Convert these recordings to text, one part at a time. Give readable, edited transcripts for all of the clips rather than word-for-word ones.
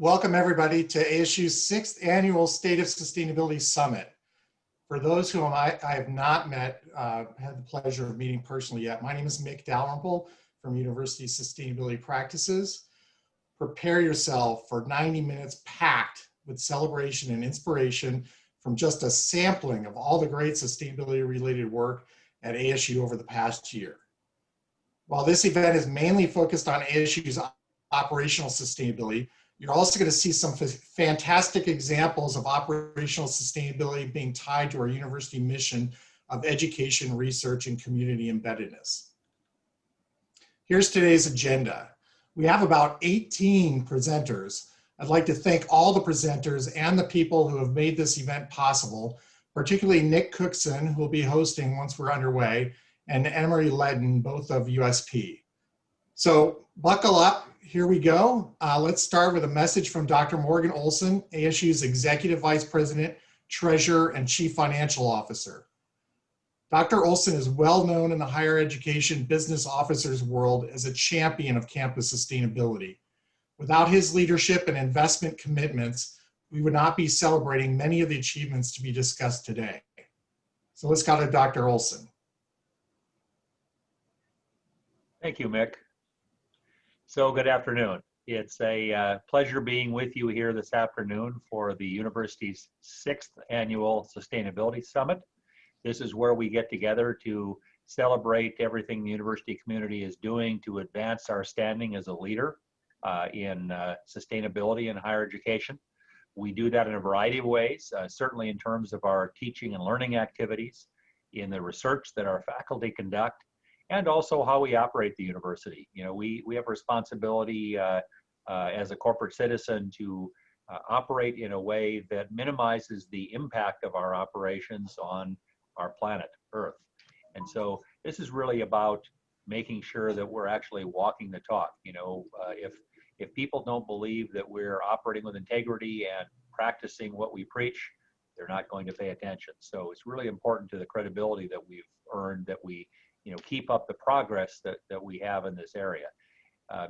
Welcome everybody to ASU's 6th Annual State of Sustainability Summit. For those whom I have not met, had the pleasure of meeting personally yet, my name is Mick Dalrymple from University Sustainability Practices. Prepare yourself for 90 minutes packed with celebration and inspiration from just a sampling of all the great sustainability related work at ASU over the past year. While this event is mainly focused on ASU's operational sustainability, you're also going to see some fantastic examples of operational sustainability being tied to our university mission of education, research, and community embeddedness. Here's today's agenda. We have about 18 presenters. I'd like to thank all the presenters and the people who have made this event possible, particularly Nick Cookson, who will be hosting once we're underway, and Emery Ledden, both of USP. So buckle up, here we go. Let's start with a message from Dr. Morgan Olson, ASU's Executive Vice President, Treasurer, and Chief Financial Officer. Dr. Olson is well known in the higher education business officers world as a champion of campus sustainability. Without his leadership and investment commitments, we would not be celebrating many of the achievements to be discussed today. So let's go to Dr. Olson. Thank you, Mick. So good afternoon. It's a pleasure being with you here this afternoon for the university's 6th Annual Sustainability Summit. This is where we get together to celebrate everything the university community is doing to advance our standing as a leader in sustainability in higher education. We do that in a variety of ways, certainly in terms of our teaching and learning activities, in the research that our faculty conduct, and also how we operate the university. You know, we have a responsibility as a corporate citizen to operate in a way that minimizes the impact of our operations on our planet, Earth. And so this is really about making sure that we're actually walking the talk. You know, if people don't believe that we're operating with integrity and practicing what we preach, they're not going to pay attention. So it's really important to the credibility that we've earned that we keep up the progress that we have in this area.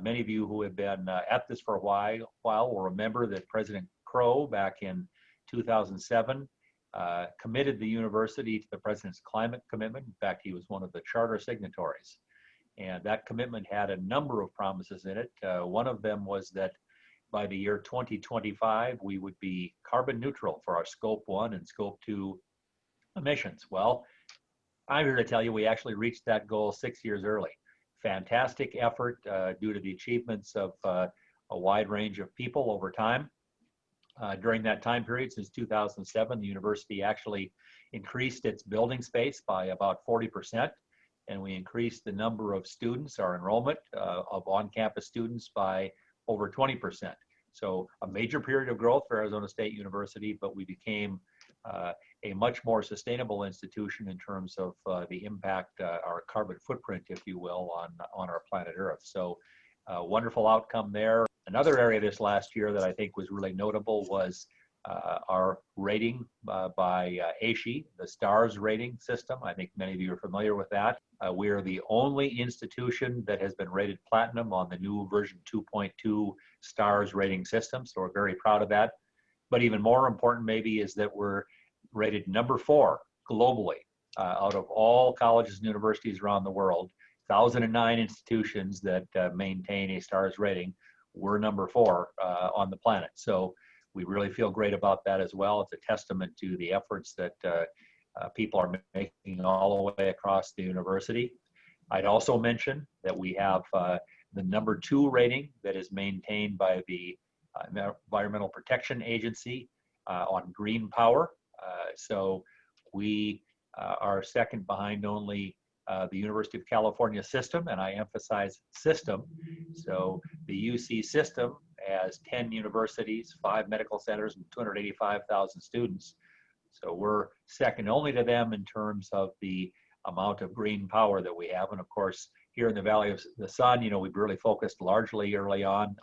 Many of you who have been at this for a while will remember that President Crow back in 2007 committed the university to the president's climate commitment. In fact, he was one of the charter signatories. And that commitment had a number of promises in it. One of them was that by the year 2025, we would be carbon neutral for our Scope 1 and Scope 2 emissions. Well, I'm here to tell you we actually reached that goal 6 years early. Fantastic effort due to the achievements of a wide range of people over time. During that time period, since 2007, the university actually increased its building space by about 40%, and we increased the number of students, our enrollment of on-campus students, by over 20%. So a major period of growth for Arizona State University, but we became a much more sustainable institution in terms of the impact, our carbon footprint, if you will, on our planet Earth. So wonderful outcome there. Another area this last year that I think was really notable was our rating by ASHE, the STARS rating system. I think many of you are familiar with that. We are the only institution that has been rated platinum on the new version 2.2 STARS rating system, so we're very proud of that. But even more important maybe is that we're rated number 4 globally out of all colleges and universities around the world. 1,009 institutions that maintain a STARS rating. We're number 4 on the planet. So we really feel great about that as well. It's a testament to the efforts that people are making all the way across the university. I'd also mention that we have the number 2 rating that is maintained by the Environmental Protection Agency on green power. So we are second behind only the University of California system, and I emphasize system. So the UC system has 10 universities, 5 medical centers, and 285,000 students. So we're second only to them in terms of the amount of green power that we have. And of course, here in the Valley of the Sun, you know, we've really focused largely early on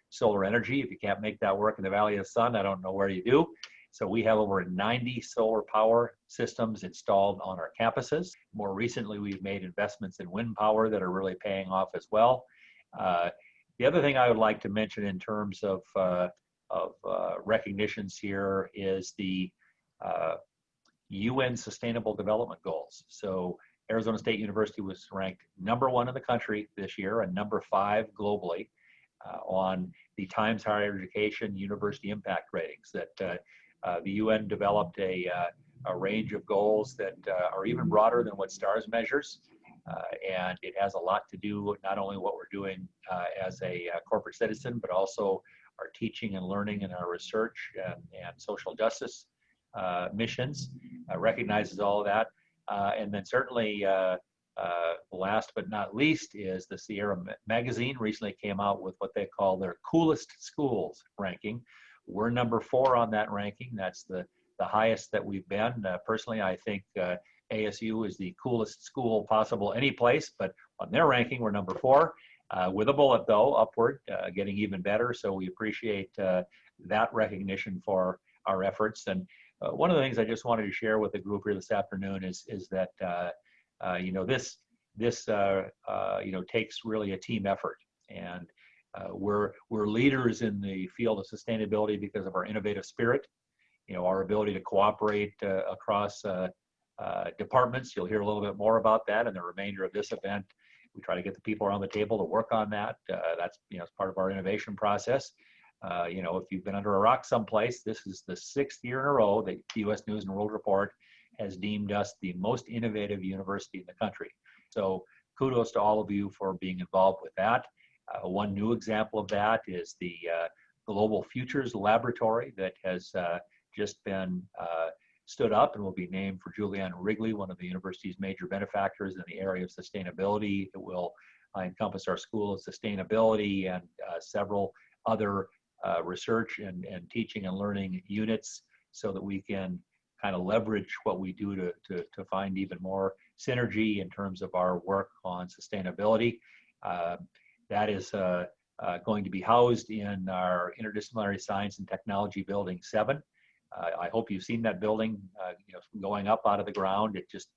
solar energy. If you can't make that work in the Valley of the Sun, I don't know where you do. So we have over 90 solar power systems installed on our campuses. More recently, we've made investments in wind power that are really paying off as well. The other thing I would like to mention in terms of recognitions here is the UN Sustainable Development Goals. So Arizona State University was ranked #1 in the country this year and #5 globally on the Times Higher Education University Impact Ratings. That the UN developed a range of goals that are even broader than what STARS measures. And it has a lot to do with not only what we're doing as a corporate citizen, but also our teaching and learning and our research and social justice missions, recognizes all of that. And then certainly, last but not least, is the Sierra Magazine recently came out with what they call their coolest schools ranking. We're #4 on that ranking. That's the highest that we've been. Personally, I think ASU is the coolest school possible any place, but on their ranking, we're #4. With a bullet, though, upward, getting even better. So we appreciate that recognition for our efforts. And one of the things I just wanted to share with the group here this afternoon is that this takes really a team effort, and we're leaders in the field of sustainability because of our innovative spirit. Our ability to cooperate across departments. You'll hear a little bit more about that in the remainder of this event. We try to get the people around the table to work on that. That's as part of our innovation process. If you've been under a rock someplace, this is the 6th year in a row that the U.S. News and World Report has deemed us the most innovative university in the country. So kudos to all of you for being involved with that. One new example of that is the Global Futures Laboratory that has just been stood up and will be named for Julianne Wrigley, one of the university's major benefactors in the area of sustainability. It will encompass our School of Sustainability and several other research and teaching and learning units, so that we can kind of leverage what we do to find even more synergy in terms of our work on sustainability. That is going to be housed in our Interdisciplinary Science and Technology Building 7. I hope you've seen that building going up out of the ground. It just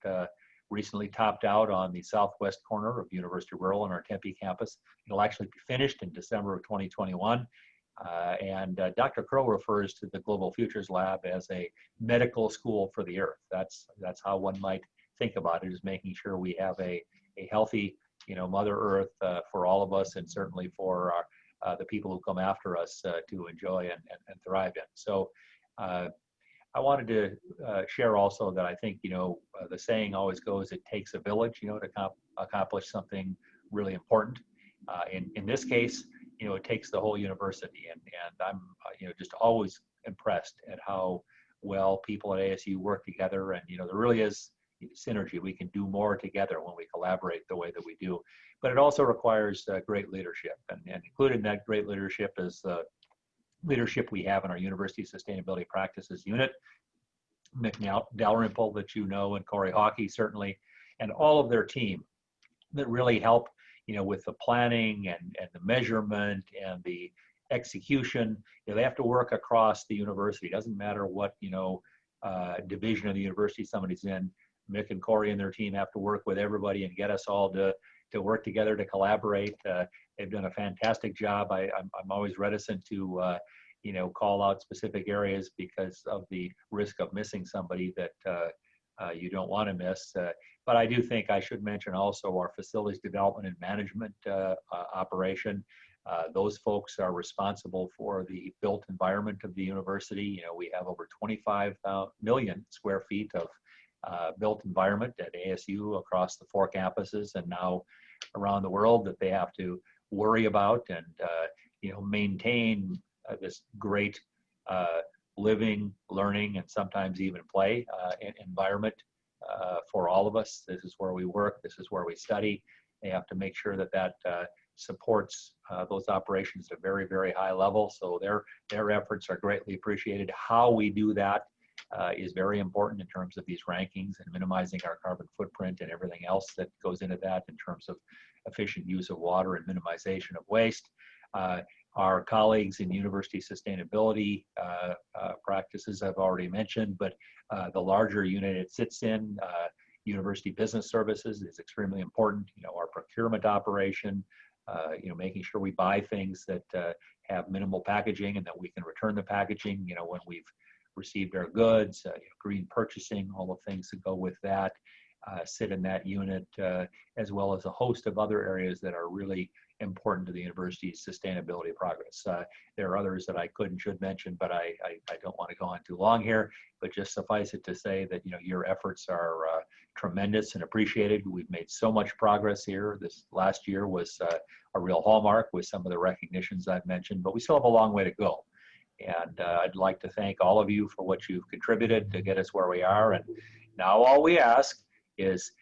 recently topped out on the southwest corner of University of Rural on our Tempe campus. It'll actually be finished in December of 2021. And Dr. Crow refers to the Global Futures Lab as a medical school for the earth. That's how one might think about it, is making sure we have a healthy Mother Earth for all of us, and certainly for the people who come after us to enjoy and thrive in. So I wanted to share also that I think, the saying always goes, it takes a village, to accomplish something really important. In this case, it takes the whole university, and I'm, just always impressed at how well people at ASU work together. And, there really is synergy. We can do more together when we collaborate the way that we do. But it also requires great leadership, and included in that great leadership is the leadership we have in our University Sustainability Practices Unit. Mick Dalrymple, that and Corey Hockey certainly, and all of their team that really help, with the planning and the measurement and the execution. They have to work across the university. It doesn't matter what, division of the university somebody's in. Mick and Corey and their team have to work with everybody and get us all to work together, to collaborate. They've done a fantastic job. I'm always reticent to, call out specific areas because of the risk of missing somebody that you don't want to miss. But I do think I should mention also our facilities development and management operation. Those folks are responsible for the built environment of the university. We have over 25 million square feet of built environment at ASU across the 4 campuses and now around the world that they have to worry about and maintain this great living, learning, and sometimes even play environment for all of us. This is where we work. This is where we study. They have to make sure that supports those operations at a very, very high level. So their efforts are greatly appreciated. How we do that is very important in terms of these rankings and minimizing our carbon footprint and everything else that goes into that in terms of efficient use of water and minimization of waste. Our colleagues in university sustainability practices I've already mentioned, but the larger unit it sits in, University Business Services, is extremely important. Our procurement operation, making sure we buy things that have minimal packaging and that we can return the packaging, when we've received our goods, green purchasing, all the things that go with that, sit in that unit, as well as a host of other areas that are really important to the university's sustainability progress. There are others that I could and should mention, but I don't want to go on too long here, but just suffice it to say that, your efforts are tremendous and appreciated. We've made so much progress here. This last year was a real hallmark with some of the recognitions I've mentioned, but we still have a long way to go. And I'd like to thank all of you for what you've contributed to get us where we are. And now all we ask is,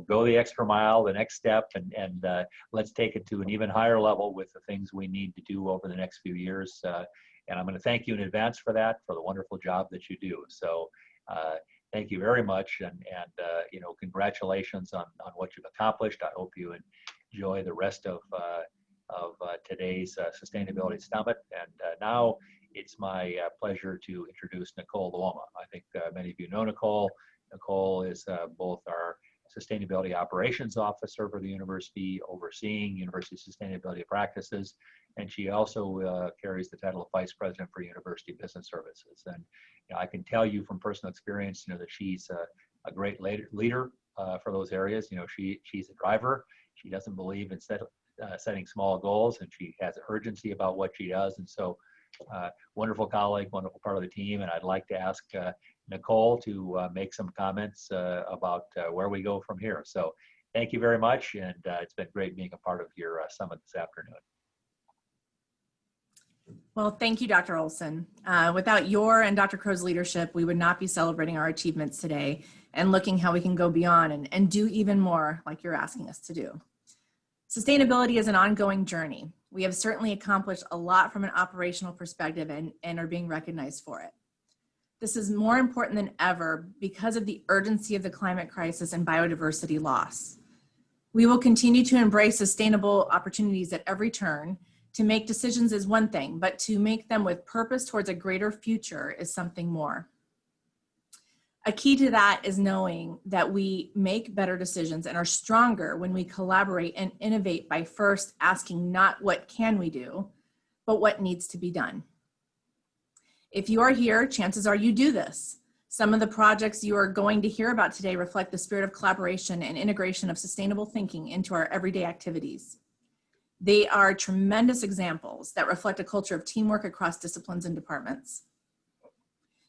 go the extra mile, the next step, and let's take it to an even higher level with the things we need to do over the next few years. And I'm going to thank you in advance for that, for the wonderful job that you do. So thank you very much, and congratulations on what you've accomplished. I hope you enjoy the rest of today's Sustainability Summit. And now it's my pleasure to introduce Nicole Luoma. I think many of you know Nicole. Nicole is both our Sustainability Operations Officer for the university, overseeing university sustainability practices, and she also carries the title of Vice President for University Business Services. And I can tell you from personal experience, that she's a great leader for those areas. She's a driver. She doesn't believe in setting small goals, and she has urgency about what she does. And so, wonderful colleague, wonderful part of the team. And I'd like to ask Nicole to make some comments about where we go from here. So thank you very much, and it's been great being a part of your summit this afternoon. Well, thank you, Dr. Olson. Without your and Dr. Crow's leadership, we would not be celebrating our achievements today and looking how we can go beyond and do even more like you're asking us to do. Sustainability is an ongoing journey. We have certainly accomplished a lot from an operational perspective and are being recognized for it. This is more important than ever because of the urgency of the climate crisis and biodiversity loss. We will continue to embrace sustainable opportunities at every turn. To make decisions is one thing, but to make them with purpose towards a greater future is something more. A key to that is knowing that we make better decisions and are stronger when we collaborate and innovate by first asking not what can we do, but what needs to be done. If you are here, chances are you do this. Some of the projects you are going to hear about today reflect the spirit of collaboration and integration of sustainable thinking into our everyday activities. They are tremendous examples that reflect a culture of teamwork across disciplines and departments.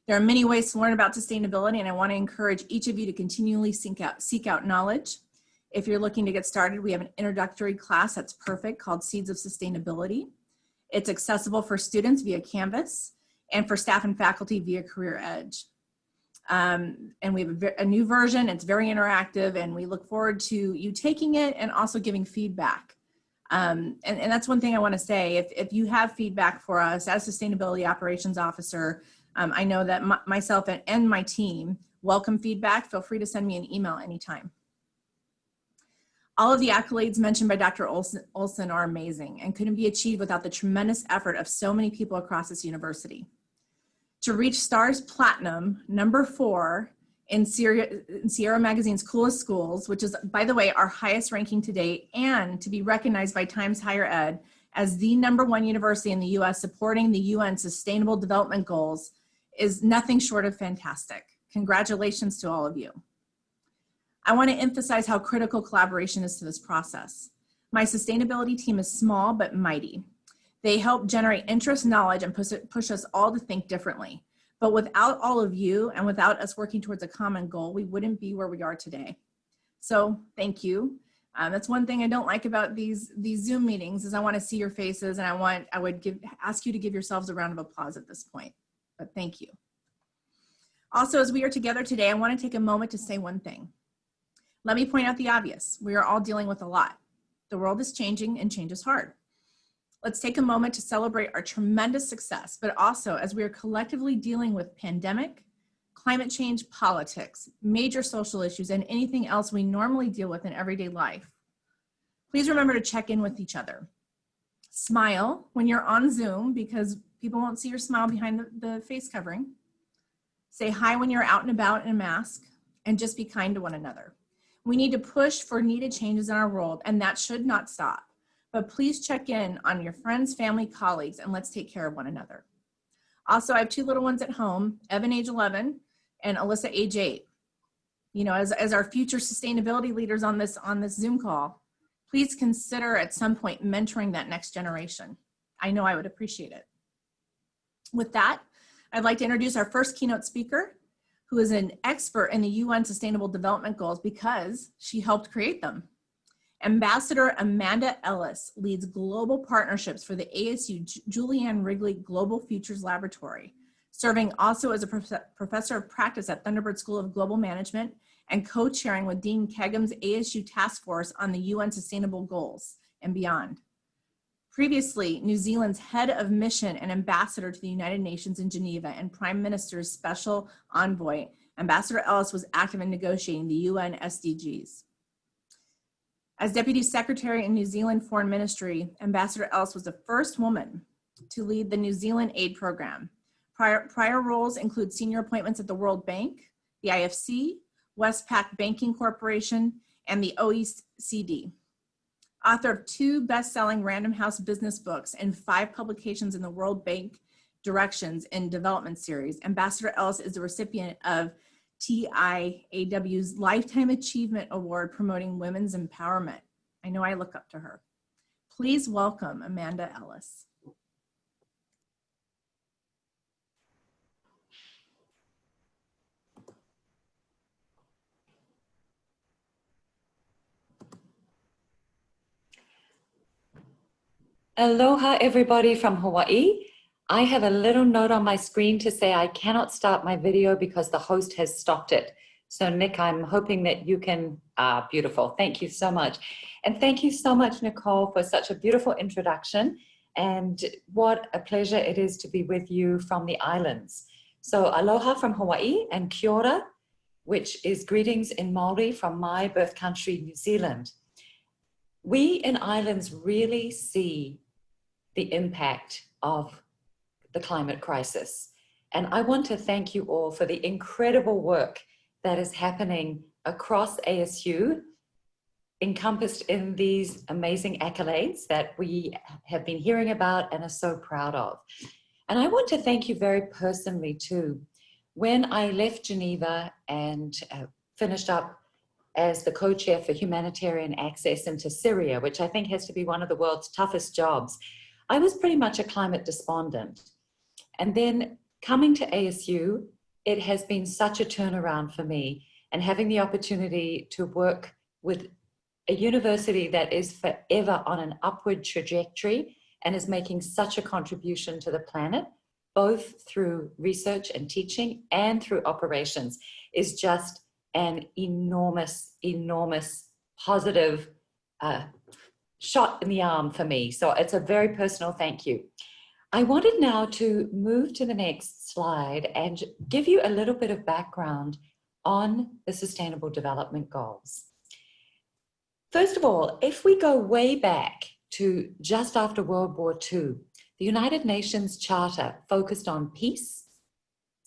There are many ways to learn about sustainability, and I want to encourage each of you to continually seek out knowledge. If you're looking to get started, we have an introductory class that's perfect called Seeds of Sustainability. It's accessible for students via Canvas and for staff and faculty via Career Edge. And we have a new version. It's very interactive, and we look forward to you taking it and also giving feedback. And that's one thing I want to say. If you have feedback for us as Sustainability Operations Officer, I know that myself and my team welcome feedback. Feel free to send me an email anytime. All of the accolades mentioned by Dr. Olson are amazing and couldn't be achieved without the tremendous effort of so many people across this university. To reach STARS Platinum, #4 in Sierra Magazine's Coolest Schools, which is, by the way, our highest ranking to date, and to be recognized by Times Higher Ed as the #1 university in the US supporting the UN Sustainable Development Goals, is nothing short of fantastic. Congratulations to all of you. I want to emphasize how critical collaboration is to this process. My sustainability team is small but mighty. They help generate interest, knowledge, and push us all to think differently. But without all of you and without us working towards a common goal, we wouldn't be where we are today. So thank you. That's one thing I don't like about these Zoom meetings is I want to see your faces, and I would ask you to give yourselves a round of applause at this point. But thank you. Also, as we are together today, I want to take a moment to say one thing. Let me point out the obvious. We are all dealing with a lot. The world is changing, and change is hard. Let's take a moment to celebrate our tremendous success, but also as we are collectively dealing with pandemic, climate change, politics, major social issues, and anything else we normally deal with in everyday life. Please remember to check in with each other. Smile when you're on Zoom because people won't see your smile behind the face covering. Say hi when you're out and about in a mask, and just be kind to one another. We need to push for needed changes in our world, and that should not stop. but please check in on your friends, family, colleagues, and let's take care of one another. Also, I have 2 little ones at home, Evan, age 11, and Alyssa, age 8. You know, as our future sustainability leaders on this Zoom call, please consider at some point mentoring that next generation. I know I would appreciate it. With that, I'd like to introduce our first keynote speaker, who is an expert in the UN Sustainable Development Goals because she helped create them. Ambassador Amanda Ellis leads global partnerships for the ASU Julianne Wrigley Global Futures Laboratory, serving also as a professor of practice at Thunderbird School of Global Management and co-chairing with Dean Kegum's ASU Task Force on the UN Sustainable Goals and beyond. Previously, New Zealand's head of mission and ambassador to the United Nations in Geneva and Prime Minister's special envoy, Ambassador Ellis was active in negotiating the UN SDGs. As Deputy Secretary in New Zealand Foreign Ministry, Ambassador Ellis was the first woman to lead the New Zealand aid program. Prior roles include senior appointments at the World Bank, the IFC, Westpac Banking Corporation, and the OECD. Author of 2 best-selling Random House business books and 5 publications in the World Bank Directions in Development series, Ambassador Ellis is the recipient of TIAW's Lifetime Achievement Award promoting women's empowerment. I know I look up to her. Please welcome Amanda Ellis. Aloha, everybody from Hawaii. I have a little note on my screen to say I cannot start my video because the host has stopped it. So Nick, I'm hoping that you can, beautiful. Thank you so much. And thank you so much, Nicole, for such a beautiful introduction. And what a pleasure it is to be with you from the islands. So aloha from Hawaii and kia ora, which is greetings in Māori from my birth country, New Zealand. We in islands really see the impact of the climate crisis. And I want to thank you all for the incredible work that is happening across ASU, encompassed in these amazing accolades that we have been hearing about and are so proud of. And I want to thank you very personally too. When I left Geneva and finished up as the co-chair for humanitarian access into Syria, which I think has to be one of the world's toughest jobs, I was pretty much a climate despondent. And then coming to ASU, it has been such a turnaround for me, and having the opportunity to work with a university that is forever on an upward trajectory and is making such a contribution to the planet, both through research and teaching and through operations, is just an enormous, enormous positive shot in the arm for me. So it's a very personal thank you. I wanted now to move to the next slide and give you a little bit of background on the Sustainable Development Goals. First of all, if we go way back to just after World War II, the United Nations Charter focused on peace,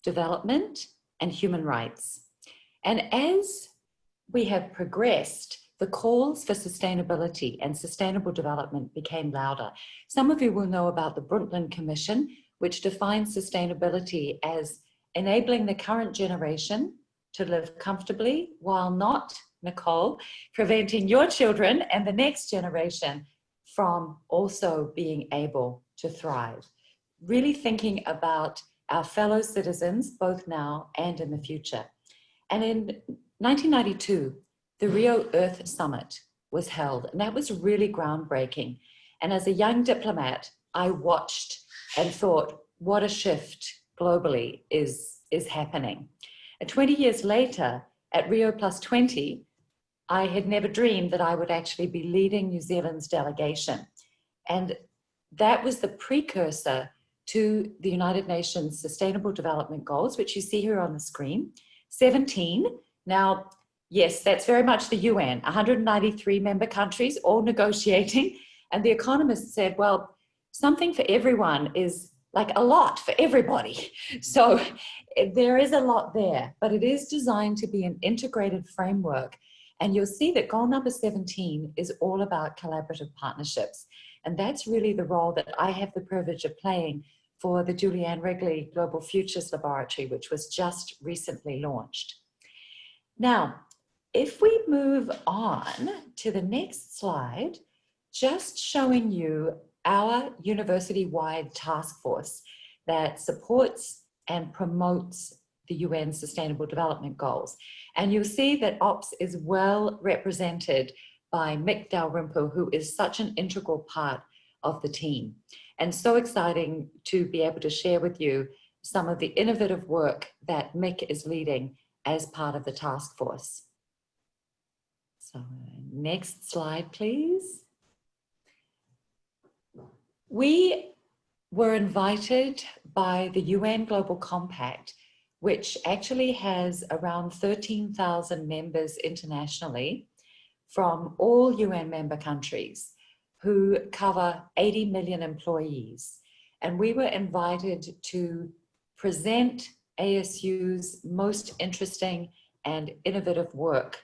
development, and human rights. And as we have progressed, the calls for sustainability and sustainable development became louder. Some of you will know about the Mindlin Commission, which defines sustainability as enabling the current generation to live comfortably while not, Nicole, preventing your children and the next generation from also being able to thrive. Really thinking about our fellow citizens, both now and in the future. And in 1992, the Rio Earth Summit was held, and that was really groundbreaking. And as a young diplomat, I watched and thought, what a shift globally is happening. And 20 years later, at Rio +20, I had never dreamed that I would actually be leading New Zealand's delegation. And that was the precursor to the United Nations Sustainable Development Goals, which you see here on the screen, 17. Now, yes, that's very much the UN, 193 member countries, all negotiating. And the economists said, well, something for everyone is like a lot for everybody. So there is a lot there, but it is designed to be an integrated framework. And you'll see that goal number 17 is all about collaborative partnerships. And that's really the role that I have the privilege of playing for the Julianne Wrigley Global Futures Laboratory, which was just recently launched. Now, if we move on to the next slide, just showing you our university-wide task force that supports and promotes the UN Sustainable Development Goals. And you'll see that OPS is well represented by Mick Dalrymple, who is such an integral part of the team. And so exciting to be able to share with you some of the innovative work that Mick is leading as part of the task force. So next slide, please. We were invited by the UN Global Compact, which actually has around 13,000 members internationally from all UN member countries who cover 80 million employees. And we were invited to present ASU's most interesting and innovative work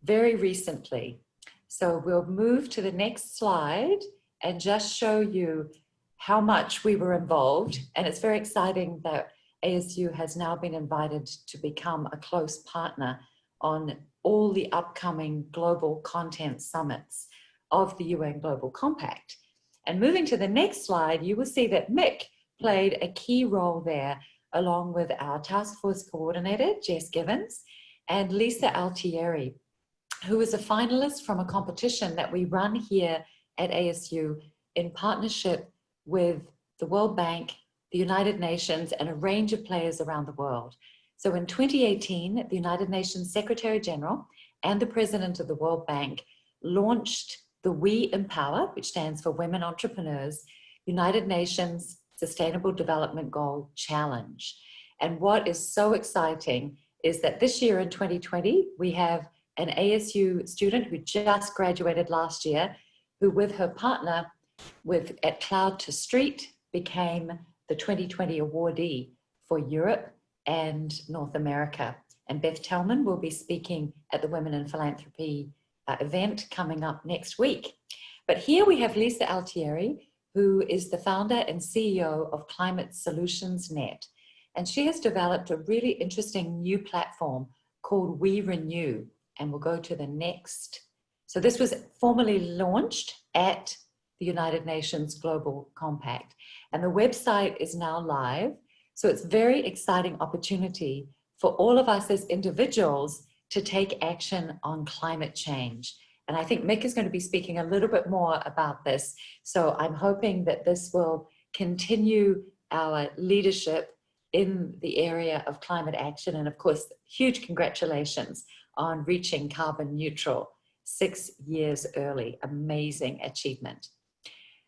very recently. So we'll move to the next slide and just show you how much we were involved. And it's very exciting that ASU has now been invited to become a close partner on all the upcoming global content summits of the UN Global Compact. And moving to the next slide, you will see that Mick played a key role there, along with our task force coordinator, Jess Givens, and Lisa Altieri, who is a finalist from a competition that we run here at ASU in partnership with the World Bank, the United Nations, and a range of players around the world. So in 2018, the United Nations Secretary General and the President of the World Bank launched the We Empower, which stands for Women Entrepreneurs, United Nations Sustainable Development Goal Challenge. And what is so exciting is that this year in 2020, we have an ASU student who just graduated last year, who with her partner at Cloud to Street became the 2020 awardee for Europe and North America. And Beth Tellman will be speaking at the Women in Philanthropy event coming up next week. But here we have Lisa Altieri, who is the founder and CEO of Climate Solutions Net. And she has developed a really interesting new platform called We Renew. And we'll go to the next. So this was formally launched at the United Nations Global Compact. And the website is now live. So it's a very exciting opportunity for all of us as individuals to take action on climate change. And I think Mick is going to be speaking a little bit more about this. So I'm hoping that this will continue our leadership in the area of climate action. And of course, huge congratulations on reaching carbon neutral 6 years early. Amazing achievement.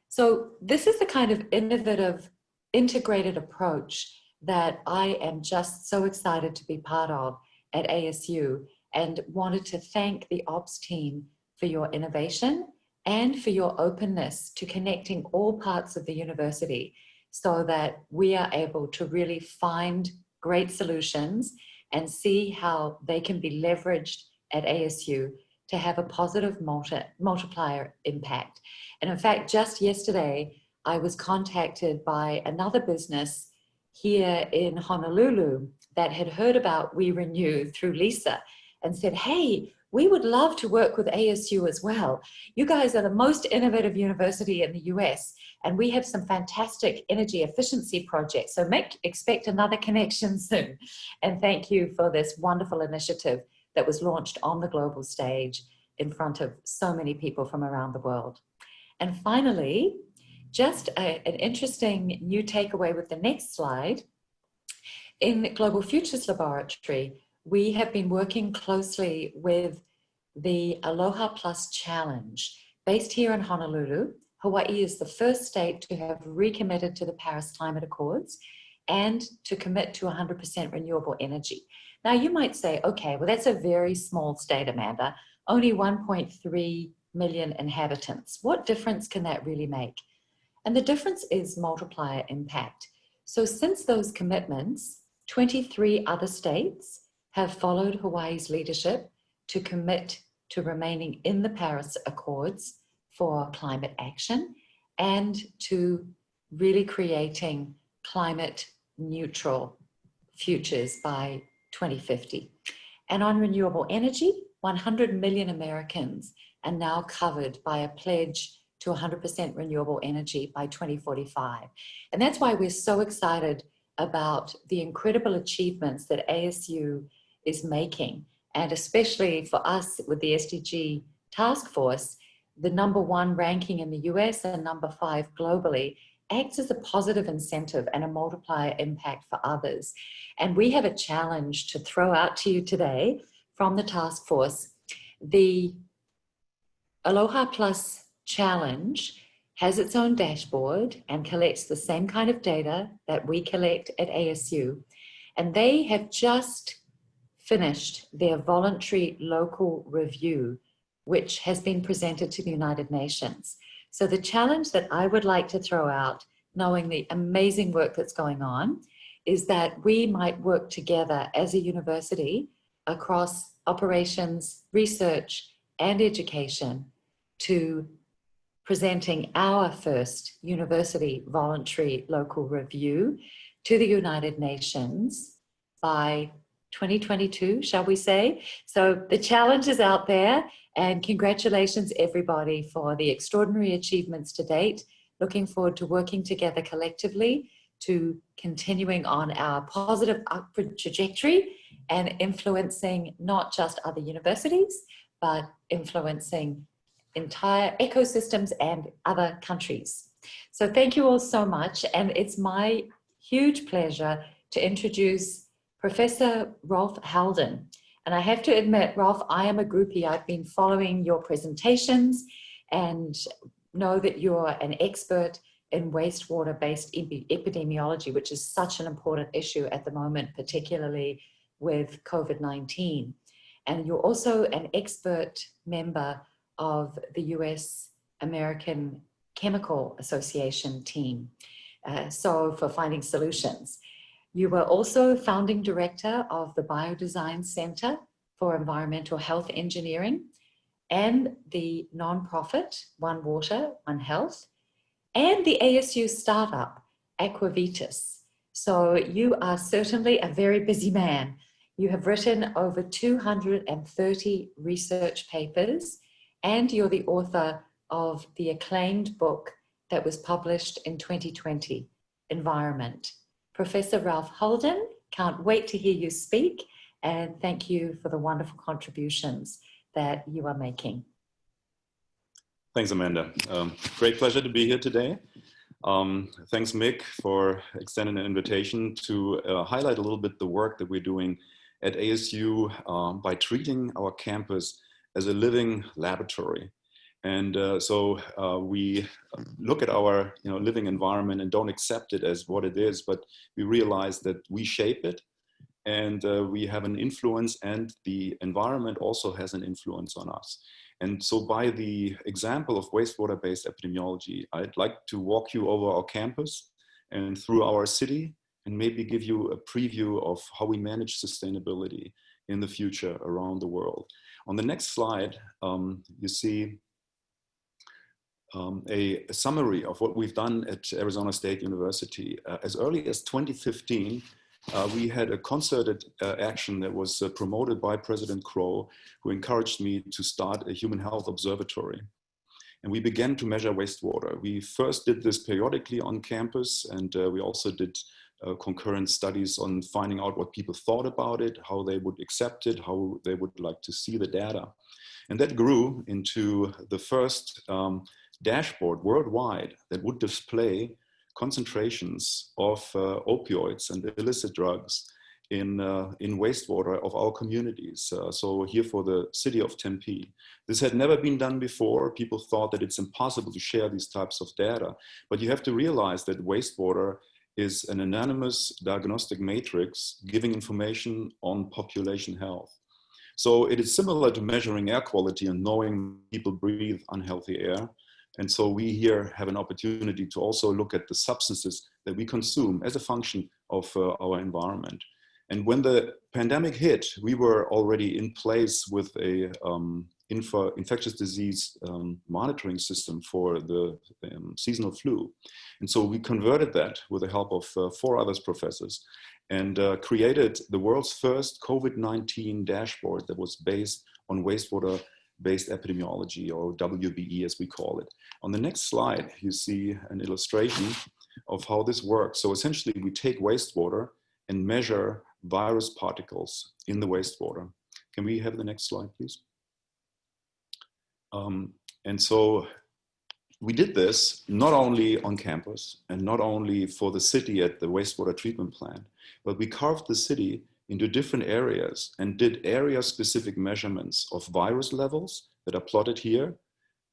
So this is the kind of innovative, integrated approach that I am just so excited to be part of at ASU, and wanted to thank the ops team for your innovation and for your openness to connecting all parts of the university so that we are able to really find great solutions and see how they can be leveraged at ASU to have a positive multiplier impact. And in fact, just yesterday, I was contacted by another business here in Honolulu that had heard about We Renew through Lisa and said, hey, we would love to work with ASU as well. You guys are the most innovative university in the US, and we have some fantastic energy efficiency projects. So expect another connection soon. And thank you for this wonderful initiative that was launched on the global stage in front of so many people from around the world. And finally, just an interesting new takeaway with the next slide. In the Global Futures Laboratory, we have been working closely with the Aloha Plus Challenge. Based here in Honolulu, Hawaii is the first state to have recommitted to the Paris Climate Accords and to commit to 100% renewable energy. Now you might say, okay, well that's a very small state, Amanda, only 1.3 million inhabitants. What difference can that really make? And the difference is multiplier impact. So since those commitments, 23 other states have followed Hawaii's leadership to commit to remaining in the Paris Accords for climate action and to really creating climate neutral futures by 2050. And on renewable energy, 100 million Americans are now covered by a pledge to 100% renewable energy by 2045. And that's why we're so excited about the incredible achievements that ASU is making. And especially for us with the SDG task force, the #1 ranking in the US and #5 globally acts as a positive incentive and a multiplier impact for others. And we have a challenge to throw out to you today from the task force. The Aloha Plus challenge has its own dashboard and collects the same kind of data that we collect at ASU. And they have just finished their voluntary local review, which has been presented to the United Nations. So the challenge that I would like to throw out, knowing the amazing work that's going on, is that we might work together as a university across operations, research, and education to presenting our first university voluntary local review to the United Nations by 2022, shall we say? So the challenge is out there, and congratulations everybody for the extraordinary achievements to date. Looking forward to working together collectively to continuing on our positive upward trajectory and influencing not just other universities, but influencing entire ecosystems and other countries. So thank you all so much. And it's my huge pleasure to introduce Professor Rolf Halden. And I have to admit, Rolf, I am a groupie. I've been following your presentations and know that you're an expert in wastewater-based epidemiology, which is such an important issue at the moment, particularly with COVID-19. And you're also an expert member of the US American Chemical Association team, so for finding solutions. You were also founding director of the Biodesign Center for Environmental Health Engineering and the nonprofit One Water, One Health, and the ASU startup Aquavitas. So you are certainly a very busy man. You have written over 230 research papers, and you're the author of the acclaimed book that was published in 2020, Environment. Professor Ralph Holden, can't wait to hear you speak, and thank you for the wonderful contributions that you are making. Thanks, Amanda. Great pleasure to be here today. Thanks, Mick, for extending an invitation to highlight a little bit the work that we're doing at ASU by treating our campus as a living laboratory. And so we look at our living environment and don't accept it as what it is, but we realize that we shape it and we have an influence, and the environment also has an influence on us. And so by the example of wastewater-based epidemiology, I'd like to walk you over our campus and through our city and maybe give you a preview of how we manage sustainability in the future around the world. On the next slide, you see a summary of what we've done at Arizona State University. As early as 2015, we had a concerted action that was promoted by President Crow, who encouraged me to start a human health observatory. And we began to measure wastewater. We first did this periodically on campus, and we also did concurrent studies on finding out what people thought about it, how they would accept it, how they would like to see the data. And that grew into the first dashboard worldwide that would display concentrations of opioids and illicit drugs in wastewater of our communities. So here for the city of Tempe. This had never been done before. People thought that it's impossible to share these types of data, but you have to realize that wastewater is an anonymous diagnostic matrix giving information on population health. So it is similar to measuring air quality and knowing people breathe unhealthy air. And so we here have an opportunity to also look at the substances that we consume as a function of our environment. And when the pandemic hit, we were already in place with a infectious disease monitoring system for the seasonal flu. And so we converted that with the help of 4 other professors and created the world's first COVID-19 dashboard that was based on wastewater-based epidemiology, or WBE as we call it. On the next slide, you see an illustration of how this works. So essentially we take wastewater and measure virus particles in the wastewater. Can we have the next slide, please? And so we did this not only on campus and not only for the city at the wastewater treatment plant, but we carved the city into different areas and did area-specific measurements of virus levels that are plotted here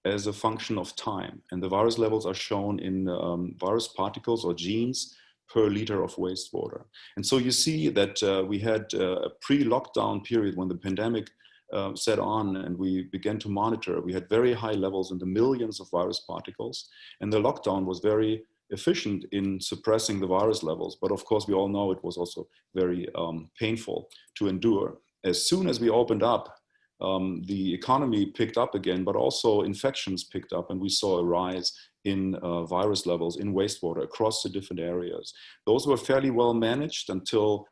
as a function of time. And the virus levels are shown in virus particles or genes per liter of wastewater. And so you see that we had a pre-lockdown period when the pandemic set on and we began to monitor. We had very high levels in the millions of virus particles, and the lockdown was very efficient in suppressing the virus levels. But of course, we all know it was also very painful to endure. As soon as we opened up, the economy picked up again, but also infections picked up, and we saw a rise in virus levels in wastewater across the different areas. Those were fairly well managed until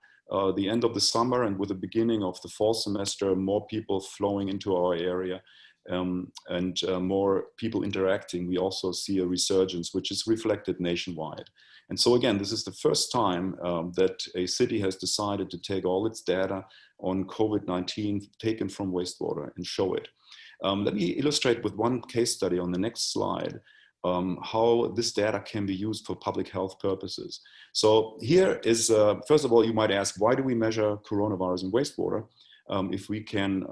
the end of the summer, and with the beginning of the fall semester, more people flowing into our area and more people interacting. We also see a resurgence, which is reflected nationwide. And so again, this is the first time that a city has decided to take all its data on COVID-19 taken from wastewater and show it. Let me illustrate with one case study on the next slide how this data can be used for public health purposes. So here is, first of all, you might ask, why do we measure coronavirus in wastewater if we can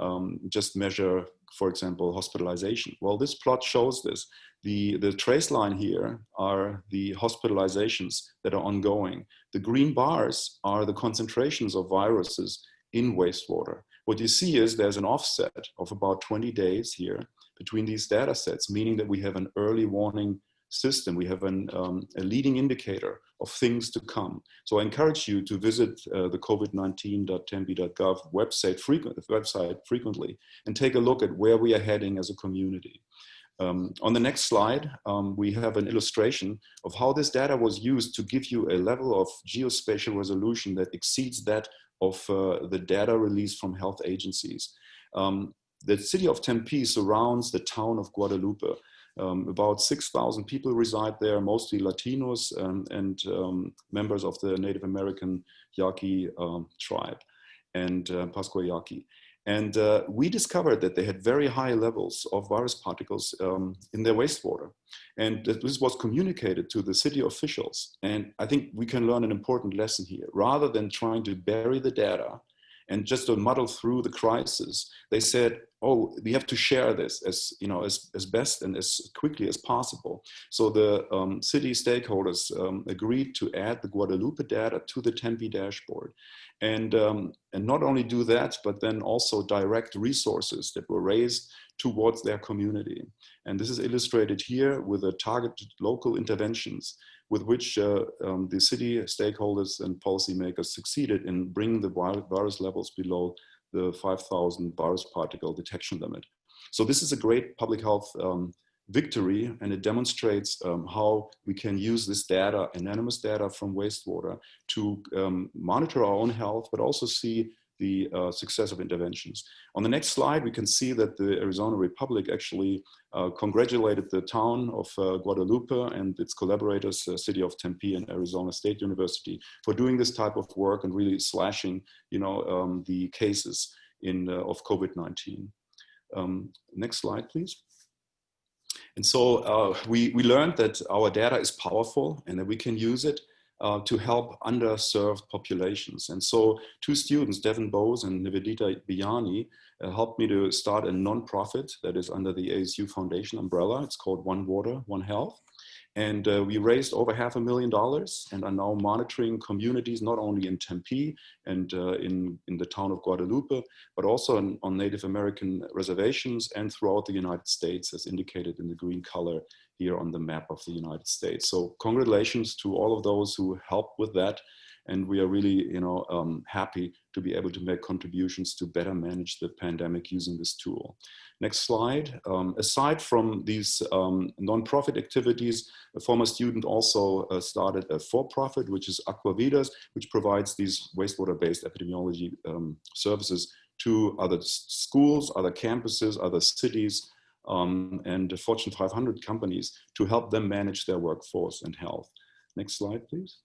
just measure, for example, hospitalization? Well, this plot shows this. The trace line here are the hospitalizations that are ongoing. The green bars are the concentrations of viruses in wastewater. What you see is there's an offset of about 20 days here between these data sets, meaning that we have an early warning system. We have a leading indicator of things to come. So I encourage you to visit the covid19.tempe.gov website frequently and take a look at where we are heading as a community. On the next slide, we have an illustration of how this data was used to give you a level of geospatial resolution that exceeds that of the data released from health agencies. The city of Tempe surrounds the town of Guadalupe. About 6,000 people reside there, mostly Latinos and members of the Native American Yaqui tribe and Pascua Yaqui. And we discovered that they had very high levels of virus particles in their wastewater. And this was communicated to the city officials. And I think we can learn an important lesson here. Rather than trying to bury the data and just to muddle through the crisis, they said, oh, we have to share this as, you know, as best and as quickly as possible. So the city stakeholders agreed to add the Guadalupe data to the Tempe dashboard. And not only do that, but then also direct resources that were raised towards their community. And this is illustrated here with the targeted local interventions with which the city stakeholders and policymakers succeeded in bringing the virus levels below the 5,000 virus particle detection limit. So this is a great public health victory, and it demonstrates how we can use this data, anonymous data from wastewater, to monitor our own health, but also see the success of interventions. On the next slide, we can see that the Arizona Republic actually congratulated the town of Guadalupe and its collaborators, City of Tempe and Arizona State University, for doing this type of work and really slashing, you know, the cases of COVID-19. Next slide, please. And so we learned that our data is powerful and that we can use it to help underserved populations. And so 2 students, Devin Bose and Nivedita Biyani, helped me to start a nonprofit that is under the ASU Foundation umbrella. It's called One Water, One Health. And we raised over $500,000 and are now monitoring communities, not only in Tempe and in the town of Guadalupe, but also on Native American reservations and throughout the United States, as indicated in the green color here on the map of the United States. So congratulations to all of those who helped with that. And we are really, happy to be able to make contributions to better manage the pandemic using this tool. Next slide. Aside from these nonprofit activities, a former student also started a for-profit, which is Aquavidas, which provides these wastewater-based epidemiology services to other schools, other campuses, other cities, and Fortune 500 companies to help them manage their workforce and health. Next slide, please.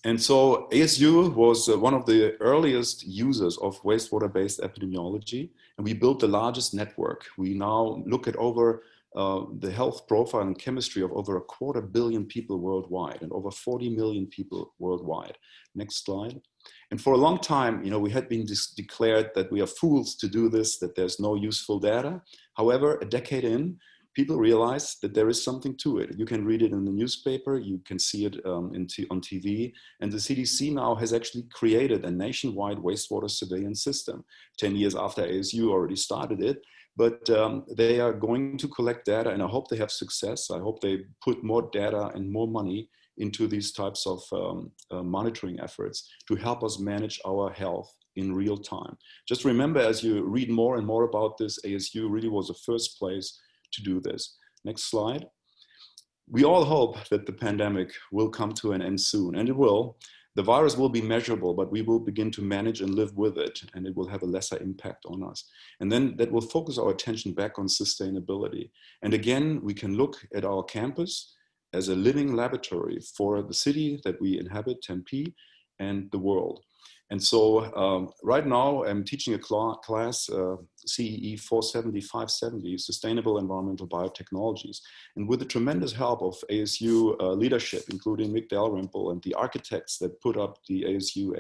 And so ASU was one of the earliest users of wastewater-based epidemiology, and we built the largest network. We now look at over the health profile and chemistry of over 250 million people worldwide and over 40 million people worldwide. Next slide. And for a long time, we had been declared that we are fools to do this, that there's no useful data. However, a decade in, people realize that there is something to it. You can read it in the newspaper, you can see it on TV, and the CDC now has actually created a nationwide wastewater surveillance system. 10 years after ASU already started it, but they are going to collect data, and I hope they have success. I hope they put more data and more money into these types of monitoring efforts to help us manage our health in real time. Just remember, as you read more and more about this, ASU really was the first place to do this. Next slide. We all hope that the pandemic will come to an end soon, and it will. The virus will be measurable, but we will begin to manage and live with it, and it will have a lesser impact on us. And then that will focus our attention back on sustainability. And again, we can look at our campus as a living laboratory for the city that we inhabit, Tempe, and the world. And so right now I'm teaching a class, CEE 470-570, Sustainable Environmental Biotechnologies. And with the tremendous help of ASU leadership, including Mick Dalrymple and the architects that put up the ASU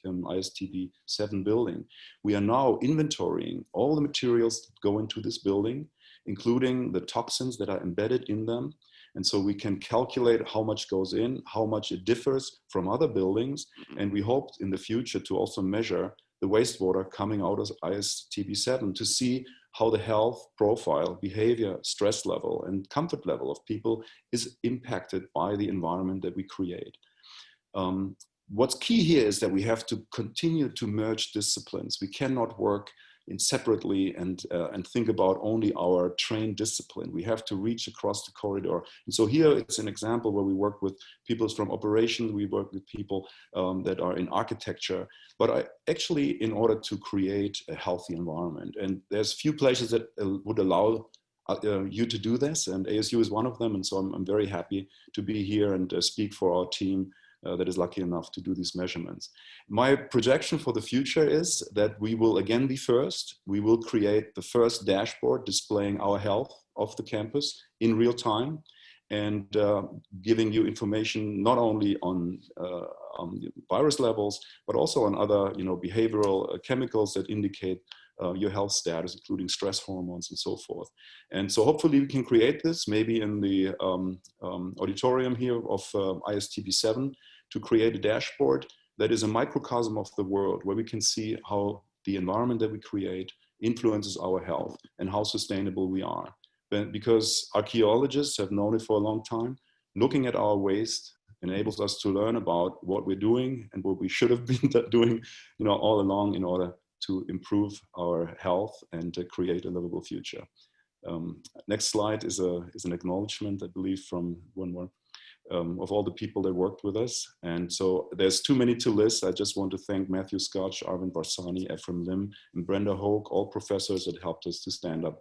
ISTB 7 building, we are now inventorying all the materials that go into this building, including the toxins that are embedded in them. And so we can calculate how much goes in, how much it differs from other buildings. And we hope in the future to also measure the wastewater coming out of ISTB 7 to see how the health profile, behavior, stress level, and comfort level of people is impacted by the environment that we create. What's key here is that we have to continue to merge disciplines. We cannot work separately and think about only our trained discipline. We have to reach across the corridor. And so here it's an example where we work with people from operations, we work with people that are in architecture, but actually in order to create a healthy environment. And there's few places that would allow you to do this, and ASU is one of them. And so I'm very happy to be here and speak for our team that is lucky enough to do these measurements. My projection for the future is that we will again be first. We will create the first dashboard displaying our health of the campus in real time and giving you information not only on virus levels, but also on other behavioral chemicals that indicate your health status, including stress hormones and so forth. And so hopefully we can create this maybe in the auditorium here of ISTB 7 to create a dashboard that is a microcosm of the world where we can see how the environment that we create influences our health and how sustainable we are. Because archaeologists have known it for a long time, looking at our waste enables us to learn about what we're doing and what we should have been doing all along in order to improve our health and create a livable future. Next slide is an acknowledgement, I believe, from one more of all the people that worked with us. And so there's too many to list. I just want to thank Matthew Scotch, Arvind Barsani, Ephraim Lim, and Brenda Hogue, all professors that helped us to stand up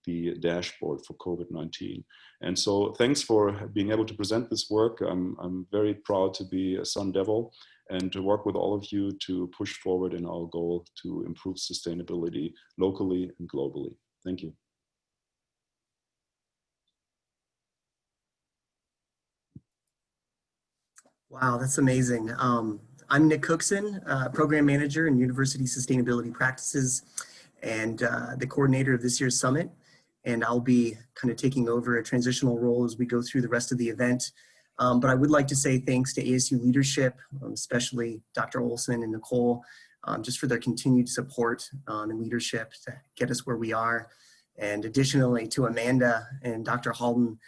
the dashboard for COVID-19. And so thanks for being able to present this work. I'm very proud to be a Sun Devil and to work with all of you to push forward in our goal to improve sustainability locally and globally. Thank you. Wow, that's amazing. I'm Nick Cookson, Program Manager in University Sustainability Practices and the coordinator of this year's summit. And I'll be kind of taking over a transitional role as we go through the rest of the event. But I would like to say thanks to ASU leadership, especially Dr. Olson and Nicole, just for their continued support and leadership to get us where we are. And additionally to Amanda and Dr. Halden,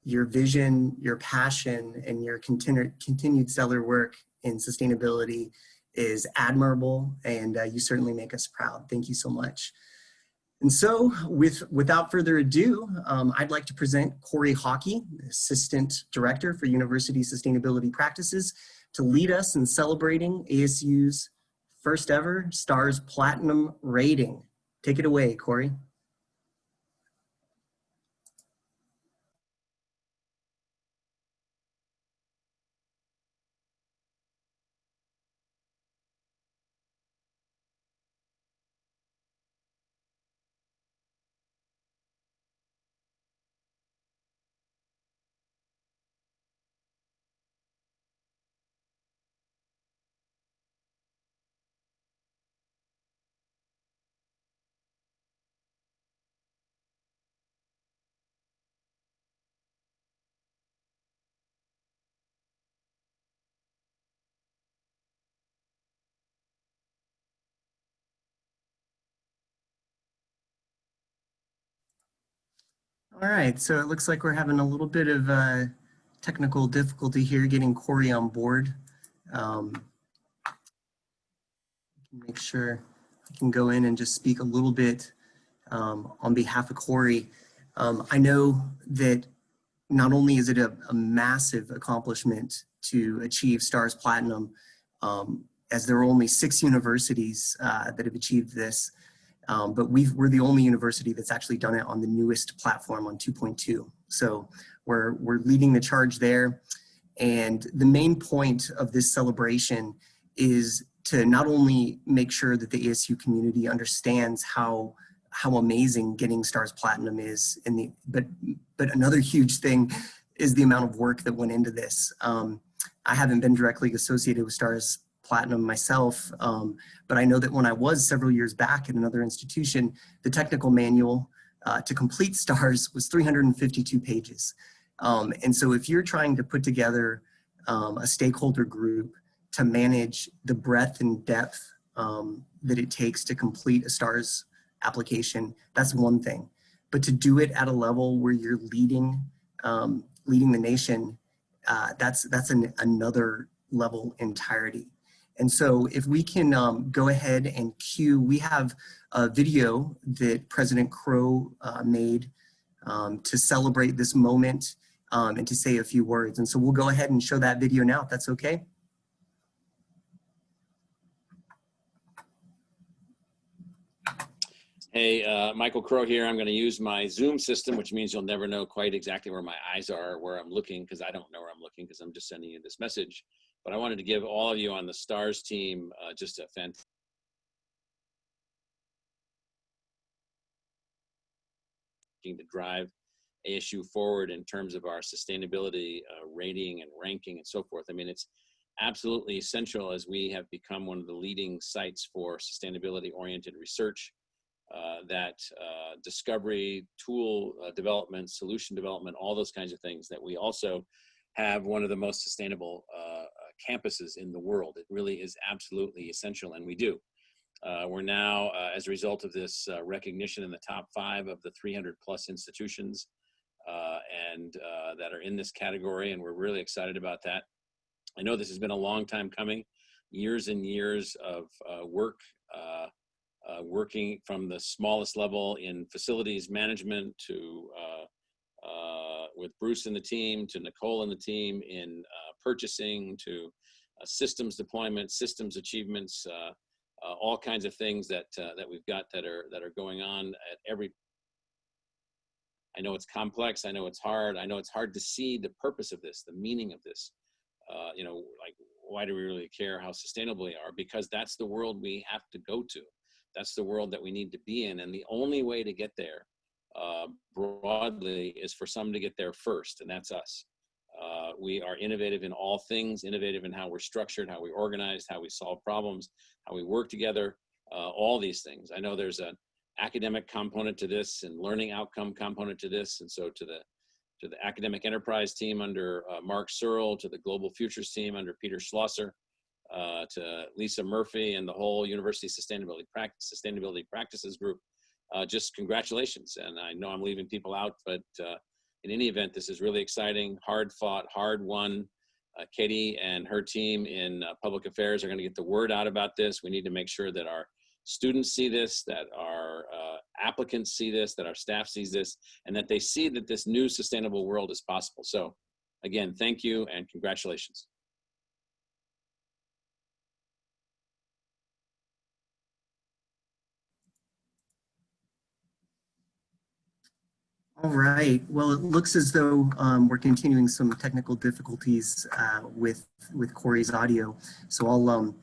your vision, your passion, and your continued stellar work in sustainability is admirable, and you certainly make us proud. Thank you so much. And so without further ado, I'd like to present Corey Hockey, Assistant Director for University Sustainability Practices, to lead us in celebrating ASU's first ever STARS Platinum rating. Take it away, Corey. All right, so it looks like we're having a little bit of technical difficulty here getting Corey on board. Make sure I can go in and just speak a little bit on behalf of Corey. I know that not only is it a massive accomplishment to achieve STARS Platinum, as there are only 6 universities that have achieved this, but we're the only university that's actually done it on the newest platform on 2.2. So we're leading the charge there. And the main point of this celebration is to not only make sure that the ASU community understands how amazing getting STARS Platinum is, but another huge thing is the amount of work that went into this. I haven't been directly associated with STARS Platinum myself, but I know that when I was several years back at another institution, the technical manual to complete STARS was 352 pages. And so if you're trying to put together a stakeholder group to manage the breadth and depth that it takes to complete a STARS application, that's one thing. But to do it at a level where you're leading the nation, that's another level entirety. And so if we can go ahead and cue, we have a video that President Crow made to celebrate this moment and to say a few words. And so we'll go ahead and show that video now, if that's okay. Hey, Michael Crow here. I'm going to use my Zoom system, which means you'll never know quite exactly where my eyes are, where I'm looking, because I don't know where I'm looking, because I'm just sending you this message. But I wanted to give all of you on the STARS team just a fantastic to drive ASU forward in terms of our sustainability rating and ranking and so forth. I mean, it's absolutely essential as we have become one of the leading sites for sustainability-oriented research, that discovery, tool development, solution development, all those kinds of things, that we also have one of the most sustainable campuses in the world. It really is absolutely essential, and we do. We're now, as a result of this recognition, in the top 5 of the 300 plus institutions and that are in this category, and we're really excited about that. I know this has been a long time coming, years and years of work, working from the smallest level in facilities management to with Bruce and the team, to Nicole and the team in purchasing, to systems deployment, systems achievements, all kinds of things that we've got that are going on at every. I know it's complex. I know it's hard. I know it's hard to see the purpose of this, the meaning of this. You know, like, why do we really care how sustainable we are? Because that's the world we have to go to. That's the world that we need to be in. And the only way to get there broadly is for someone to get there first, and that's us. We are innovative in all things, innovative in how we're structured, how we organize, how we solve problems, how we work together, all these things. I know there's an academic component to this and learning outcome component to this. And so to the academic enterprise team under Mark Searle, to the global futures team under Peter Schlosser, to Lisa Murphy and the whole University Sustainability Practices group, just congratulations. And I know I'm leaving people out, but in any event, this is really exciting, hard fought, hard won. Katie and her team in public affairs are going to get the word out about this. We need to make sure that our students see this, that our applicants see this, that our staff sees this, and that they see that this new sustainable world is possible. So again, thank you and congratulations. All right. Well, it looks as though we're continuing some technical difficulties with Corey's audio. So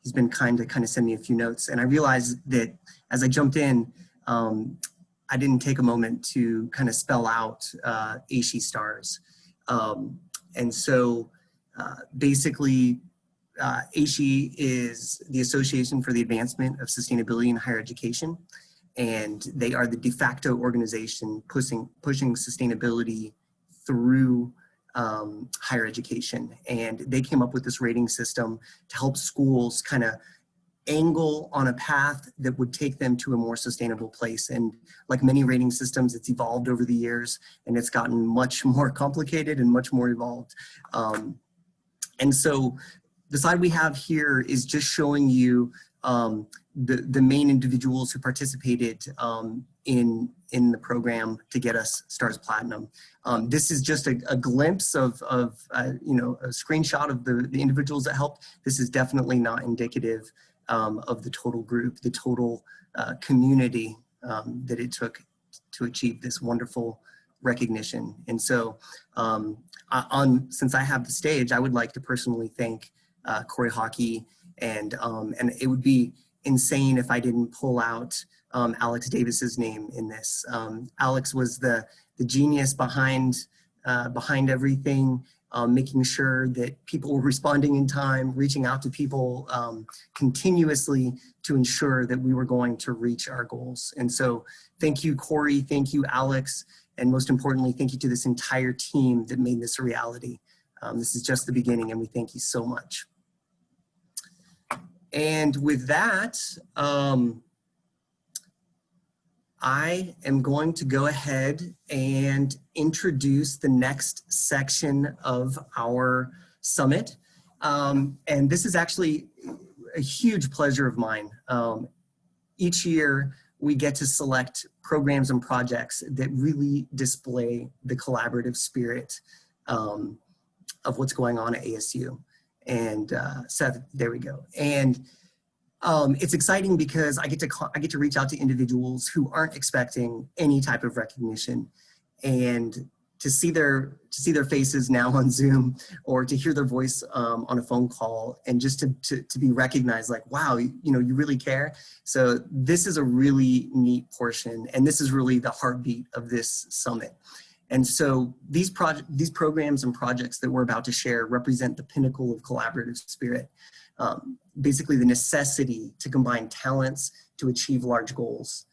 he's been kind to send me a few notes, and I realized that as I jumped in, I didn't take a moment to kind of spell out ASHE stars, and so basically, ASHE is the Association for the Advancement of Sustainability in Higher Education. And they are the de facto organization pushing sustainability through higher education. And they came up with this rating system to help schools kind of angle on a path that would take them to a more sustainable place. And like many rating systems, it's evolved over the years, and it's gotten much more complicated and much more evolved. And so the slide we have here is just showing you the main individuals who participated in the program to get us Stars Platinum. This is just a glimpse of a screenshot of the individuals that helped. This is definitely not indicative of the total group, the total community that it took to achieve this wonderful recognition. And so since I have the stage, I would like to personally thank Corey Hockey, and it would be insane if I didn't pull out Alex Davis's name in this. Alex was the genius behind everything, making sure that people were responding in time, reaching out to people continuously to ensure that we were going to reach our goals. And so thank you, Corey, thank you, Alex, and most importantly, thank you to this entire team that made this a reality. This is just the beginning, and we thank you so much. And with that, I am going to go ahead and introduce the next section of our summit. And this is actually a huge pleasure of mine. Each year, we get to select programs and projects that really display the collaborative spirit of what's going on at ASU. And Seth, there we go. And it's exciting because I get to reach out to individuals who aren't expecting any type of recognition, and to see their faces now on Zoom, or to hear their voice on a phone call, and just to be recognized, like, wow, you really care. So this is a really neat portion, and this is really the heartbeat of this summit. And so these programs and projects that we're about to share represent the pinnacle of collaborative spirit. Basically the necessity to combine talents to achieve large goals,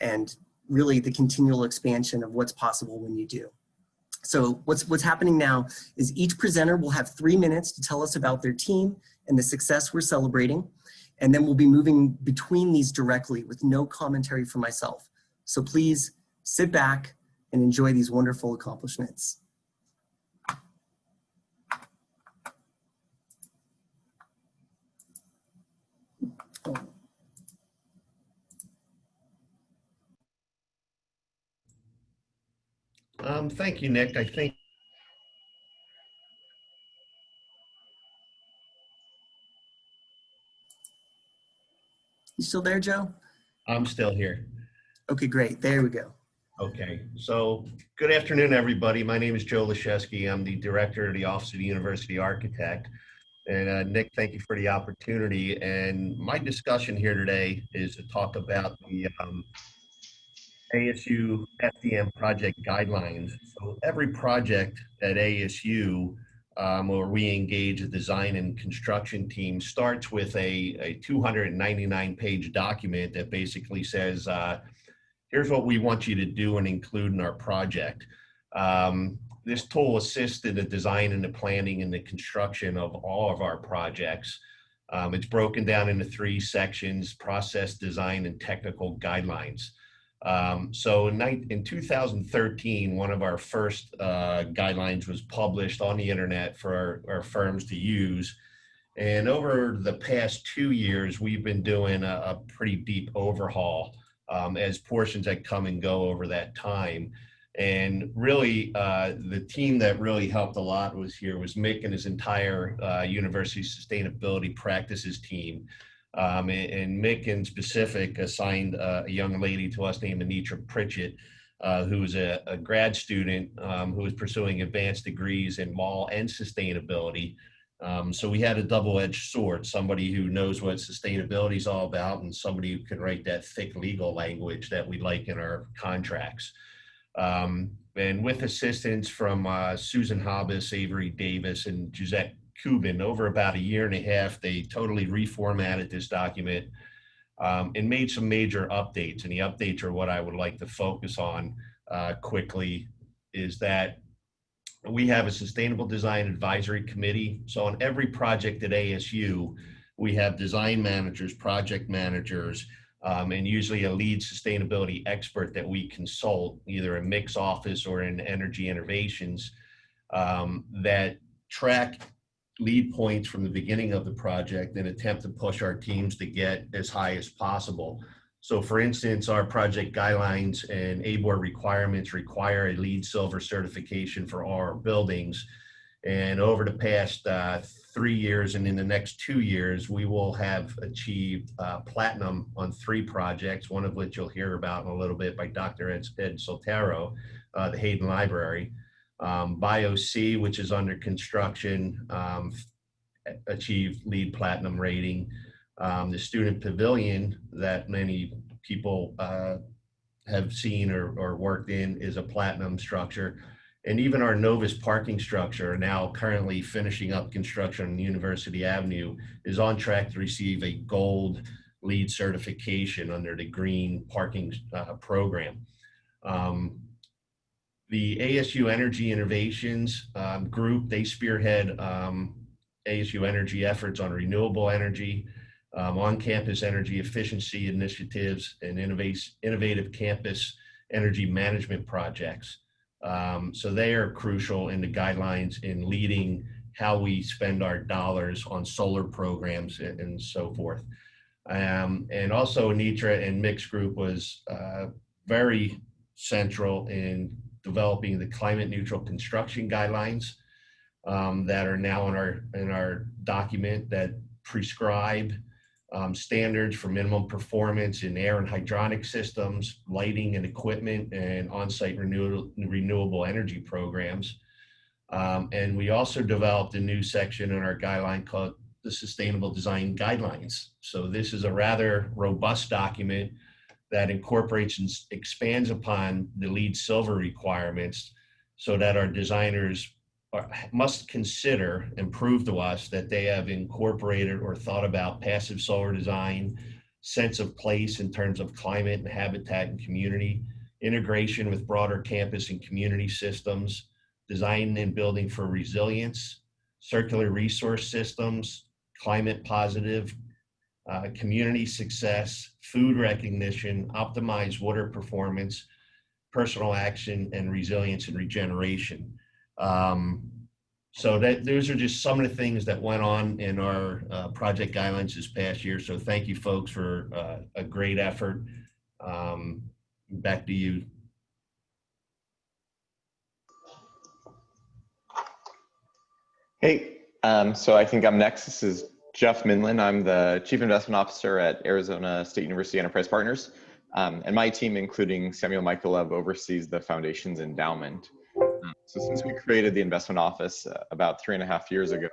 and really the continual expansion of what's possible when you do. So what's happening now is each presenter will have 3 minutes to tell us about their team and the success we're celebrating. And then we'll be moving between these directly with no commentary from myself. So please sit back and enjoy these wonderful accomplishments. Thank you, Nick. I think You still there, Joe? I'm still here. Okay, great. There we go. Okay, so good afternoon, everybody. My name is Joe Lisiewski. I'm the director of the Office of the University Architect. And Nick, thank you for the opportunity. And my discussion here today is to talk about the ASU FDM project guidelines. So every project at ASU where we engage a design and construction team starts with a 299-page document that basically says, here's what we want you to do and include in our project. This tool assists in the design and the planning and the construction of all of our projects. It's broken down into 3 sections: process, design, and technical guidelines. So in 2013, one of our first guidelines was published on the internet for our firms to use. And over the past 2 years, we've been doing a pretty deep overhaul as portions that come and go over that time. And really, the team that really helped a lot was Mick and his entire university sustainability practices team. And Mick in specific assigned a young lady to us named Anitra Pickett, who was a grad student who was pursuing advanced degrees in mall and sustainability. So we had a double-edged sword, somebody who knows what sustainability is all about and somebody who can write that thick legal language that we like in our contracts. And with assistance from Susan Hobbs, Avery Davis, and Gisette Kubin, over about 1.5 years, they totally reformatted this document and made some major updates. And the updates are what I would like to focus on quickly, is that we have a Sustainable Design Advisory Committee. So on every project at ASU, we have design managers, project managers, and usually a lead sustainability expert that we consult, either in Mick's office or in Energy Innovations, that track lead points from the beginning of the project and attempt to push our teams to get as high as possible. So for instance, our project guidelines and ABOR requirements require a LEED Silver certification for all our buildings. And over the past 3 years and in the next 2 years, we will have achieved platinum on 3 projects, one of which you'll hear about in a little bit by Dr. Ed Soltero, the Hayden Library. BioC, which is under construction, achieved LEED Platinum rating. The Student Pavilion that many people have seen or worked in is a platinum structure. And even our Novus parking structure, now currently finishing up construction on University Avenue, is on track to receive a gold LEED certification under the green parking program. The ASU Energy Innovations group, they spearhead ASU energy efforts on renewable energy, on-campus energy efficiency initiatives, and innovative campus energy management projects. So they are crucial in the guidelines in leading how we spend our dollars on solar programs and so forth. And also Anitra and Mick's group was very central in developing the climate neutral construction guidelines that are now in our document that prescribe standards for minimum performance in air and hydronic systems, lighting and equipment, and on-site renewable energy programs. And we also developed a new section in our guideline called the Sustainable Design Guidelines. So this is a rather robust document that incorporates and expands upon the LEED Silver requirements so that our designers must consider and prove to us that they have incorporated or thought about passive solar design, sense of place in terms of climate and habitat and community, integration with broader campus and community systems, design and building for resilience, circular resource systems, climate positive, community success, food recognition, optimized water performance, personal action, and resilience and regeneration. So those are just some of the things that went on in our project guidelines this past year. So thank you folks for a great effort. Back to you. Hey, so I think I'm next. This is Jeff Mindlin. I'm the Chief Investment Officer at Arizona State University Enterprise Partners. And my team, including Samuel Michaelov, oversees the foundation's endowment. So since we created the investment office about 3.5 years ago,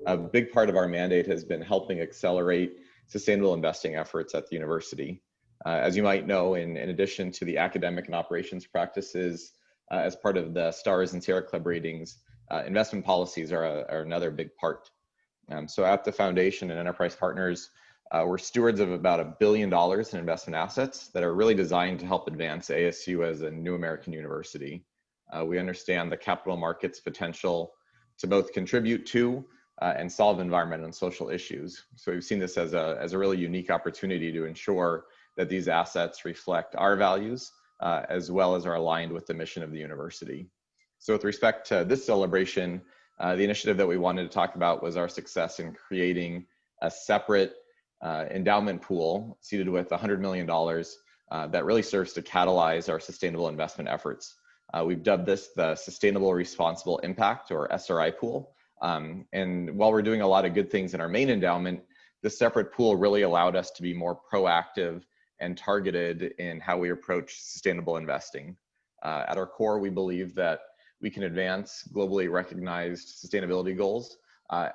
a big part of our mandate has been helping accelerate sustainable investing efforts at the university. As you might know, in addition to the academic and operations practices, as part of the STARS and Sierra Club ratings, investment policies are another big part. So at the foundation and Enterprise Partners, we're stewards of about $1 billion in investment assets that are really designed to help advance ASU as a new American university. We understand the capital markets potential to both contribute to and solve environmental and social issues. So we've seen this as a really unique opportunity to ensure that these assets reflect our values as well as are aligned with the mission of the university. So with respect to this celebration, the initiative that we wanted to talk about was our success in creating a separate endowment pool seated with $100 million that really serves to catalyze our sustainable investment efforts. We've dubbed this the Sustainable Responsible Impact, or SRI pool. And while we're doing a lot of good things in our main endowment, this separate pool really allowed us to be more proactive and targeted in how we approach sustainable investing. At our core, we believe that we can advance globally recognized sustainability goals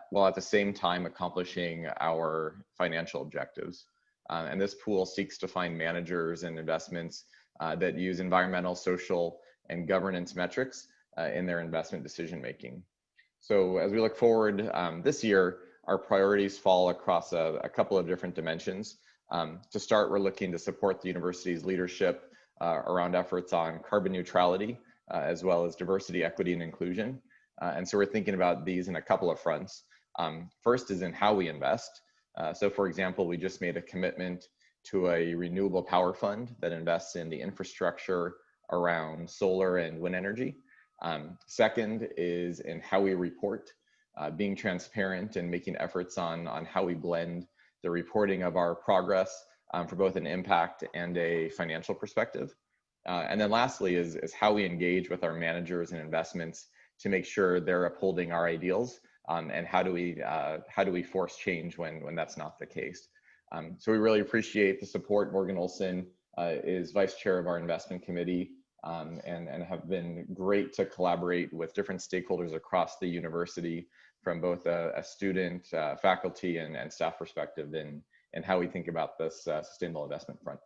while at the same time accomplishing our financial objectives. And this pool seeks to find managers and investments that use environmental, social, and governance metrics in their investment decision making. So as we look forward this year, our priorities fall across a couple of different dimensions. To start, we're looking to support the university's leadership around efforts on carbon neutrality, as well as diversity, equity, and inclusion. And so we're thinking about these in a couple of fronts. First is in how we invest. So for example, we just made a commitment to a renewable power fund that invests in the infrastructure around solar and wind energy. Second is in how we report, being transparent and making efforts on how we blend the reporting of our progress for both an impact and a financial perspective. And then lastly is how we engage with our managers and investments to make sure they're upholding our ideals, and how do we force change when that's not the case. So we really appreciate the support. Morgan Olson is vice chair of our investment committee, and have been great to collaborate with different stakeholders across the university from both a student, faculty, and staff perspective in how we think about this sustainable investment front.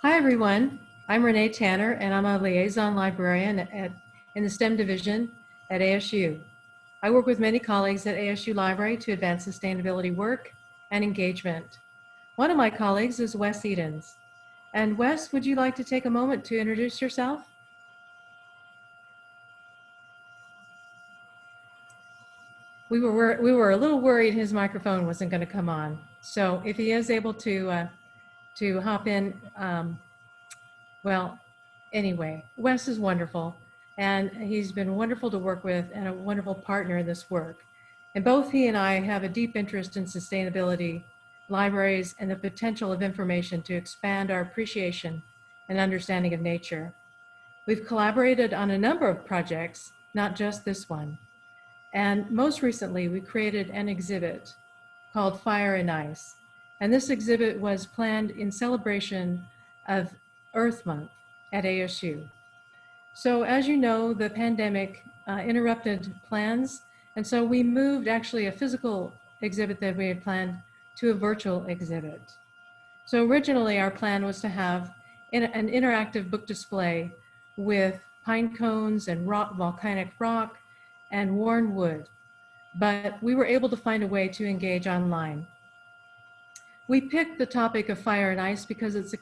Hi, everyone. I'm Rene Tanner, and I'm a liaison librarian in the STEM division at ASU. I work with many colleagues at ASU Library to advance sustainability work and engagement. One of my colleagues is Wes Edens. And Wes, would you like to take a moment to introduce yourself? We were a little worried his microphone wasn't going to come on. So if he is able to hop in, well, anyway, Wes is wonderful, and he's been wonderful to work with and a wonderful partner in this work. And both he and I have a deep interest in sustainability, libraries, and the potential of information to expand our appreciation and understanding of nature. We've collaborated on a number of projects, not just this one. And most recently, we created an exhibit called Fire and Ice. And this exhibit was planned in celebration of Earth Month at ASU. So as you know, the pandemic interrupted plans. And so we moved actually a physical exhibit that we had planned to a virtual exhibit. So originally our plan was to have an interactive book display with pine cones and volcanic rock and worn wood, but we were able to find a way to engage online. We picked the topic of fire and ice because it's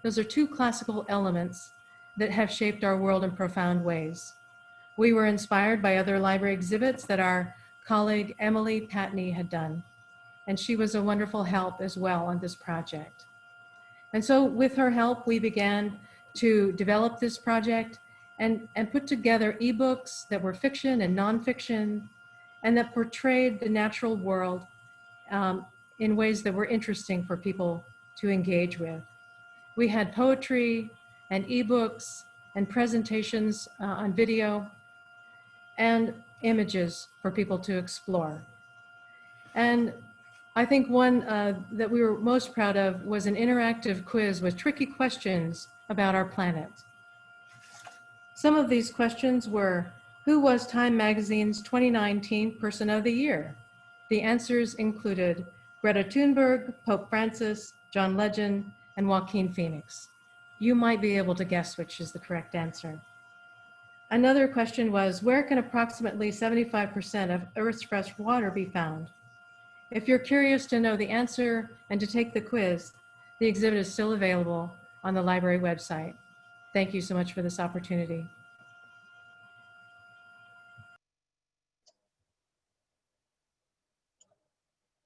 those are two classical elements that have shaped our world in profound ways. We were inspired by other library exhibits that our colleague Emily Patney had done, and she was a wonderful help as well on this project. And so with her help, we began to develop this project and put together ebooks that were fiction and nonfiction and that portrayed the natural world in ways that were interesting for people to engage with. We had poetry and ebooks and presentations on video and images for people to explore. And I think one that we were most proud of was an interactive quiz with tricky questions about our planet. Some of these questions were, who was Time Magazine's 2019 Person of the Year? The answers included Greta Thunberg, Pope Francis, John Legend, and Joaquin Phoenix. You might be able to guess which is the correct answer. Another question was, where can approximately 75% of Earth's fresh water be found? If you're curious to know the answer and to take the quiz, the exhibit is still available on the library website. thank you so much for this opportunity.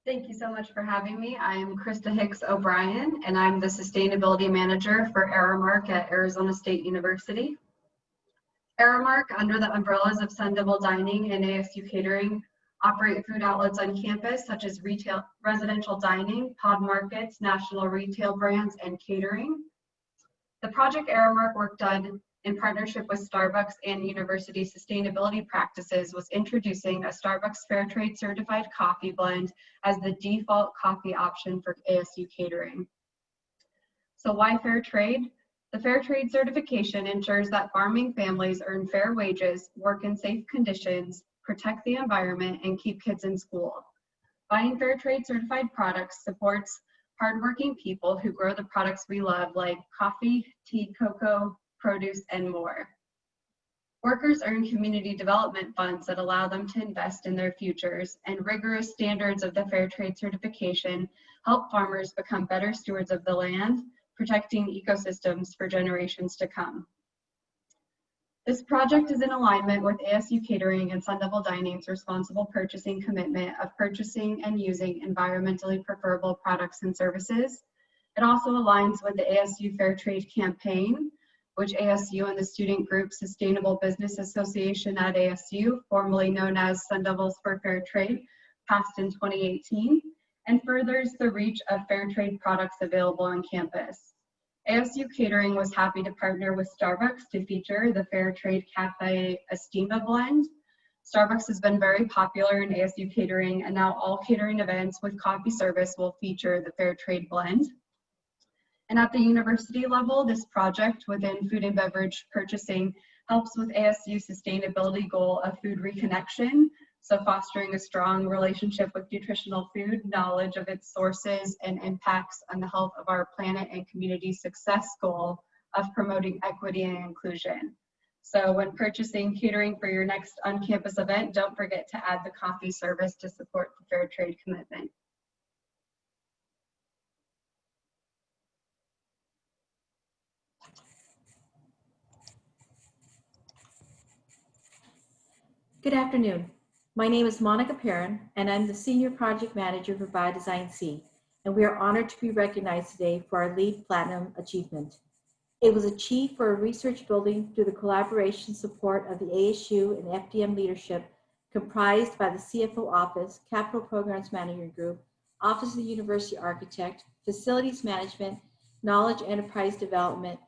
Thank you so much for having me. I'm Krista Hicks O'Brien, and I'm the Sustainability Manager for Aramark at Arizona State University. Aramark, under the umbrellas of Sun Devil Dining and ASU Catering, operate food outlets on campus such as retail, residential dining, pod markets, national retail brands, and catering. The project Aramark worked on in partnership with Starbucks and university sustainability practices was introducing a Starbucks Fair Trade certified coffee blend as the default coffee option for ASU catering. So why fair trade? The Fair Trade certification ensures that farming families earn fair wages, work in safe conditions, protect the environment, and keep kids in school. Buying Fair Trade certified products supports hardworking people who grow the products we love, like coffee, tea, cocoa, produce, and more. Workers earn community development funds that allow them to invest in their futures, and rigorous standards of the Fair Trade certification help farmers become better stewards of the land, protecting ecosystems for generations to come. This project is in alignment with ASU Catering and Sun Devil Dining's responsible purchasing commitment of purchasing and using environmentally preferable products and services. It also aligns with the ASU Fair Trade campaign, which ASU and the student group Sustainable Business Association at ASU, formerly known as Sun Devils for Fair Trade, passed in 2018, and furthers the reach of fair trade products available on campus. ASU Catering was happy to partner with Starbucks to feature the Fair Trade Cafe Estima blend. Starbucks has been very popular in ASU Catering, and now all catering events with coffee service will feature the Fair Trade blend. And at the university level, this project within food and beverage purchasing helps with ASU sustainability goal of food reconnection. So fostering a strong relationship with nutritional food, knowledge of its sources and impacts on the health of our planet, and community success goal of promoting equity and inclusion. So when purchasing catering for your next on-campus event, don't forget to add the coffee service to support the fair trade commitment. Good afternoon. My name is Monica Perrin, and I'm the Senior Project Manager for Biodesign C, and we are honored to be recognized today for our LEED Platinum achievement. It was achieved for a research building through the collaboration support of the ASU and FDM leadership, comprised by the CFO Office, Capital Programs Manager Group, Office of the University Architect, Facilities Management, Knowledge Enterprise Development,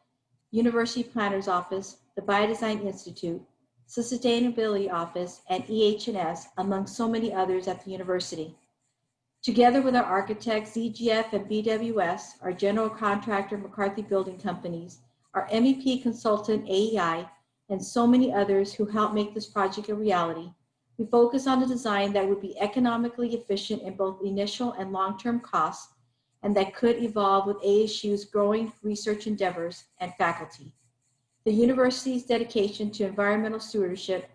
University Planner's Office, the Biodesign Institute, Sustainability Office, and EH&S, among so many others at the university. Together with our architects, ZGF and BWS, our general contractor, McCarthy Building Companies, our MEP consultant, AEI, and so many others who helped make this project a reality, we focus on a design that would be economically efficient in both initial and long-term costs, and that could evolve with ASU's growing research endeavors and faculty. The university's dedication to environmental stewardship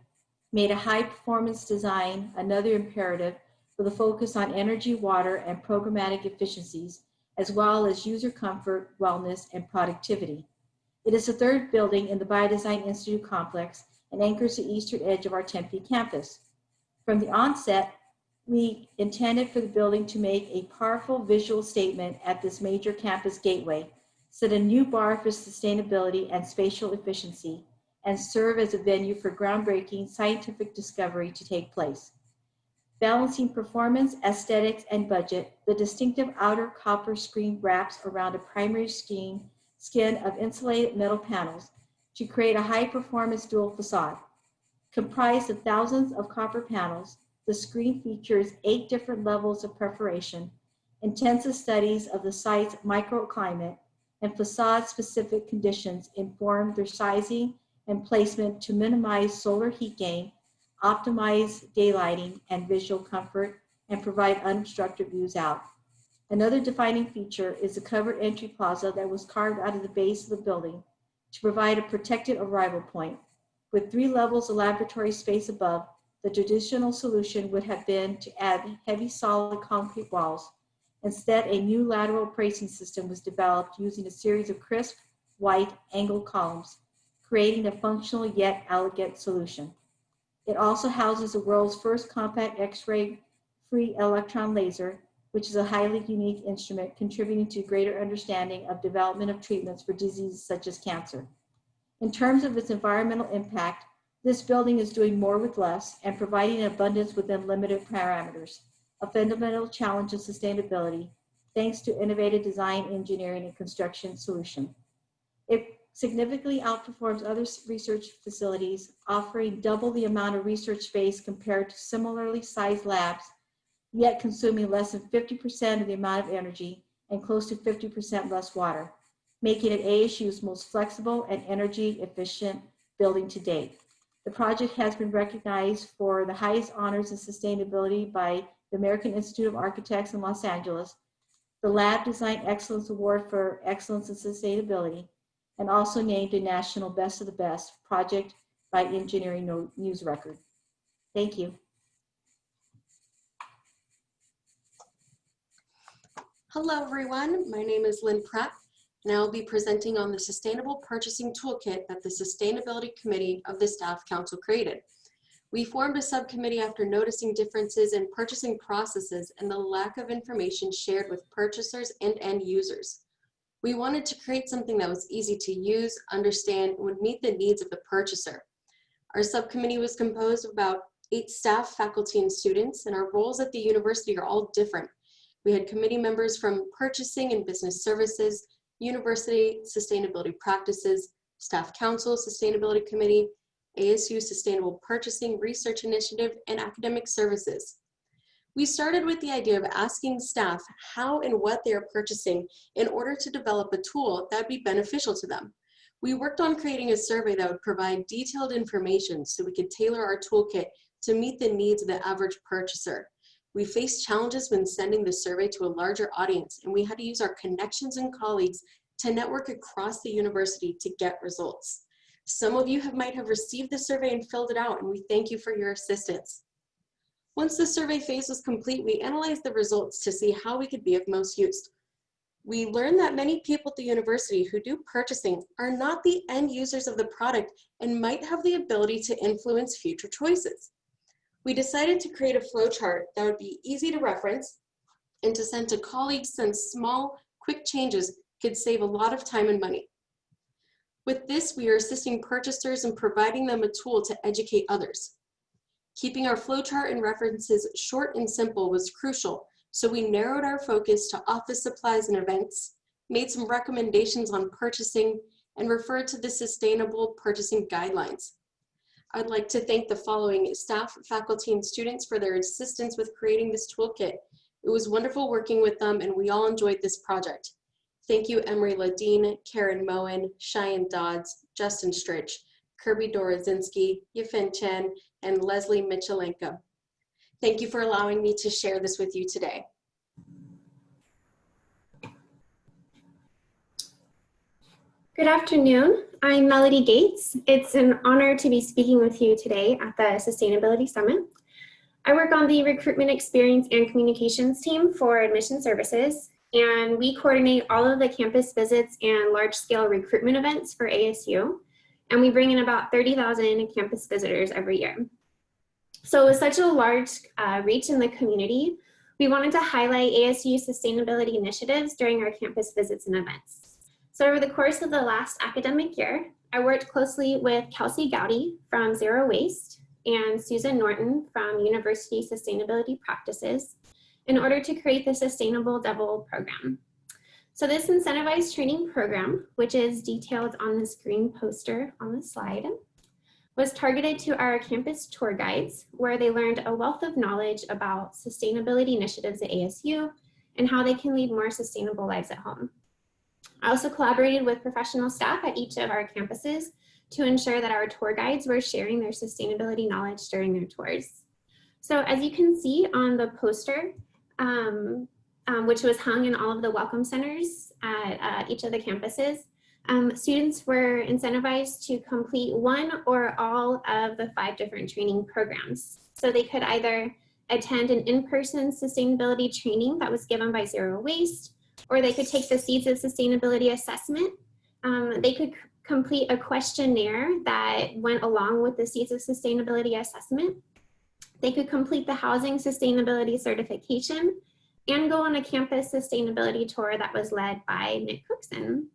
made a high-performance design another imperative, with a focus on energy, water, and programmatic efficiencies, as well as user comfort, wellness, and productivity. It is the third building in the Biodesign Institute complex and anchors the eastern edge of our Tempe campus. From the onset, we intended for the building to make a powerful visual statement at this major campus gateway, set a new bar for sustainability and spatial efficiency, and serve as a venue for groundbreaking scientific discovery to take place. Balancing performance, aesthetics, and budget, the distinctive outer copper screen wraps around a primary skin of insulated metal panels to create a high-performance dual facade. Comprised of thousands of copper panels, the screen features 8 different levels of perforation, intensive studies of the site's microclimate, and facade-specific conditions inform their sizing and placement to minimize solar heat gain, optimize daylighting and visual comfort, and provide unobstructed views out. Another defining feature is the covered entry plaza that was carved out of the base of the building to provide a protected arrival point. With 3 levels of laboratory space above, the traditional solution would have been to add heavy solid concrete walls. Instead, a new lateral bracing system was developed using a series of crisp, white, angled columns, creating a functional yet elegant solution. It also houses the world's first compact X-ray free electron laser, which is a highly unique instrument contributing to greater understanding of development of treatments for diseases such as cancer. In terms of its environmental impact, this building is doing more with less and providing abundance within limited parameters, a fundamental challenge of sustainability, thanks to innovative design, engineering, and construction solution. It significantly outperforms other research facilities, offering double the amount of research space compared to similarly sized labs, yet consuming less than 50% of the amount of energy and close to 50% less water, making it ASU's most flexible and energy efficient building to date. The project has been recognized for the highest honors in sustainability by the American Institute of Architects in Los Angeles, the Lab Design Excellence Award for Excellence in Sustainability, and also named a National Best of the Best project by Engineering News Record. Thank you. Hello, everyone. My name is Lynn Pratt, and I will be presenting on the Sustainable Purchasing Toolkit that the Sustainability Committee of the Staff Council created. We formed a subcommittee after noticing differences in purchasing processes and the lack of information shared with purchasers and end users. We wanted to create something that was easy to use, understand, and would meet the needs of the purchaser. Our subcommittee was composed of about 8 staff, faculty, and students, and our roles at the university are all different. We had committee members from purchasing and business services, university sustainability practices, staff council sustainability committee, ASU sustainable purchasing research initiative, and academic services. We started with the idea of asking staff how and what they are purchasing in order to develop a tool that would be beneficial to them. We worked on creating a survey that would provide detailed information so we could tailor our toolkit to meet the needs of the average purchaser. We faced challenges when sending the survey to a larger audience, and we had to use our connections and colleagues to network across the university to get results. Some of you might have received the survey and filled it out, and we thank you for your assistance. Once the survey phase was complete, we analyzed the results to see how we could be of most use. We learned that many people at the university who do purchasing are not the end users of the product and might have the ability to influence future choices. We decided to create a flowchart that would be easy to reference and to send to colleagues, since small, quick changes could save a lot of time and money. With this, we are assisting purchasers and providing them a tool to educate others. Keeping our flowchart and references short and simple was crucial, so we narrowed our focus to office supplies and events, made some recommendations on purchasing, and referred to the sustainable purchasing guidelines. I'd like to thank the following staff, faculty, and students for their assistance with creating this toolkit. It was wonderful working with them, and we all enjoyed this project. Thank you, Emery Ladine, Karen Moen, Cheyenne Dodds, Justin Stritch, Kirby Dorozinski, Yifan Chen, and Leslie Michelenko. Thank you for allowing me to share this with you today. Good afternoon. I'm Melody Gates. It's an honor to be speaking with you today at the Sustainability Summit. I work on the Recruitment Experience and Communications team for Admission Services, and we coordinate all of the campus visits and large-scale recruitment events for ASU, and we bring in about 30,000 campus visitors every year. So with such a large reach in the community, we wanted to highlight ASU sustainability initiatives during our campus visits and events. So over the course of the last academic year, I worked closely with Kelsey Gowdy from Zero Waste and Susan Norton from University Sustainability Practices in order to create the Sustainable Double program. So this incentivized training program, which is detailed on this green poster on the slide, was targeted to our campus tour guides, where they learned a wealth of knowledge about sustainability initiatives at ASU and how they can lead more sustainable lives at home. I also collaborated with professional staff at each of our campuses to ensure that our tour guides were sharing their sustainability knowledge during their tours. So as you can see on the poster, which was hung in all of the welcome centers at each of the campuses, students were incentivized to complete one or all of the 5 different training programs. So they could either attend an in-person sustainability training that was given by Zero Waste, or they could take the Seeds of Sustainability assessment, They could complete a questionnaire that went along with the Seeds of Sustainability assessment. They could complete the Housing Sustainability Certification and go on a campus sustainability tour that was led by Nick Cookson.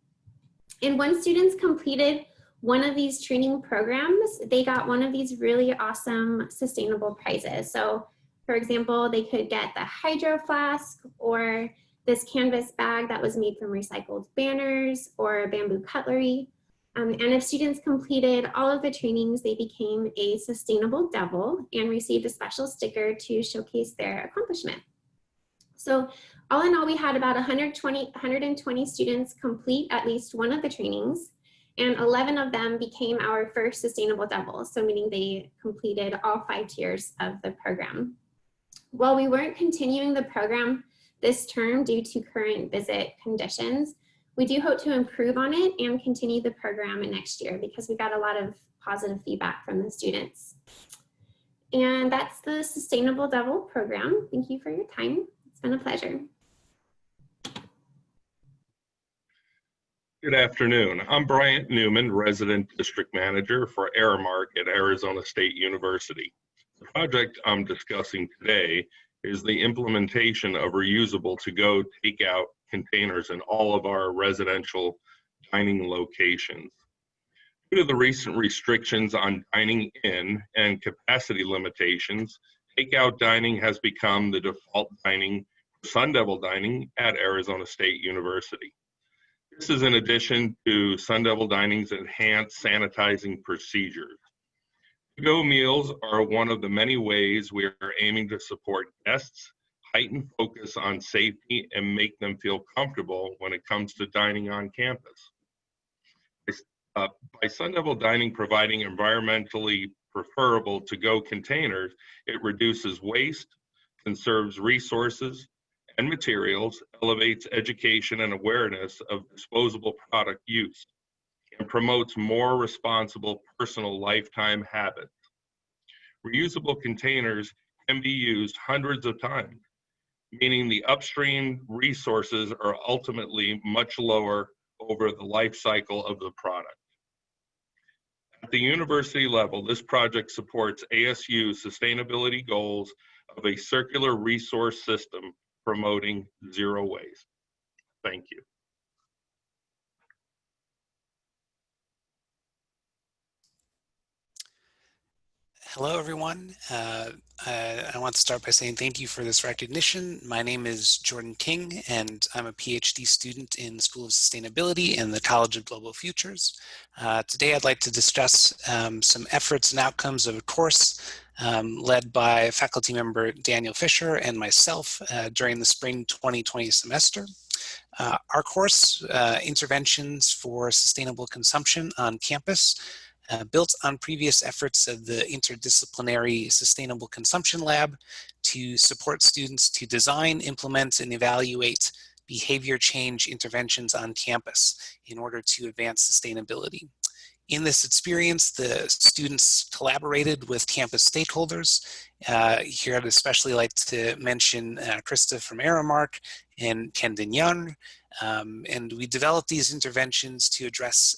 And when students completed one of these training programs, they got one of these really awesome sustainable prizes. So for example, they could get the hydro flask or this canvas bag that was made from recycled banners or bamboo cutlery. And if students completed all of the trainings, they became a sustainable devil and received a special sticker to showcase their accomplishment. So all in all, we had about 120 students complete at least one of the trainings, and 11 of them became our first sustainable devil. So meaning they completed all 5 tiers of the program. While we weren't continuing the program this term due to current visit conditions, we do hope to improve on it and continue the program in next year because we got a lot of positive feedback from the students. And that's the Sustainable Devil program. Thank you for your time. It's been a pleasure. Good afternoon. I'm Bryant Newman, Resident District Manager for Aramark at Arizona State University. The project I'm discussing today is the implementation of reusable to-go takeout containers in all of our residential dining locations. Due to the recent restrictions on dining in and capacity limitations, takeout dining has become the default dining for Sun Devil dining at Arizona State University. This is in addition to Sun Devil Dining's enhanced sanitizing procedures. To-go meals are one of the many ways we are aiming to support guests, heighten focus on safety, and make them feel comfortable when it comes to dining on campus. By Sun Devil Dining providing environmentally preferable to-go containers, it reduces waste, conserves resources and materials, elevates education and awareness of disposable product use, and promotes more responsible personal lifetime habits. Reusable containers can be used hundreds of times, meaning the upstream resources are ultimately much lower over the life cycle of the product. At the university level, this project supports ASU's sustainability goals of a circular resource system promoting zero waste. Thank you. Hello, everyone. I want to start by saying thank you for this recognition. My name is Jordan King, and I'm a PhD student in the School of Sustainability and the College of Global Futures. Today, I'd like to discuss some efforts and outcomes of a course led by faculty member Daniel Fisher and myself during the spring 2020 semester. Our course, Interventions for Sustainable Consumption on Campus, built on previous efforts of the Interdisciplinary Sustainable Consumption Lab to support students to design, implement, and evaluate behavior change interventions on campus in order to advance sustainability. In this experience, the students collaborated with campus stakeholders. Here I'd especially like to mention Krista from Aramark and Kendon Young. And we developed these interventions to address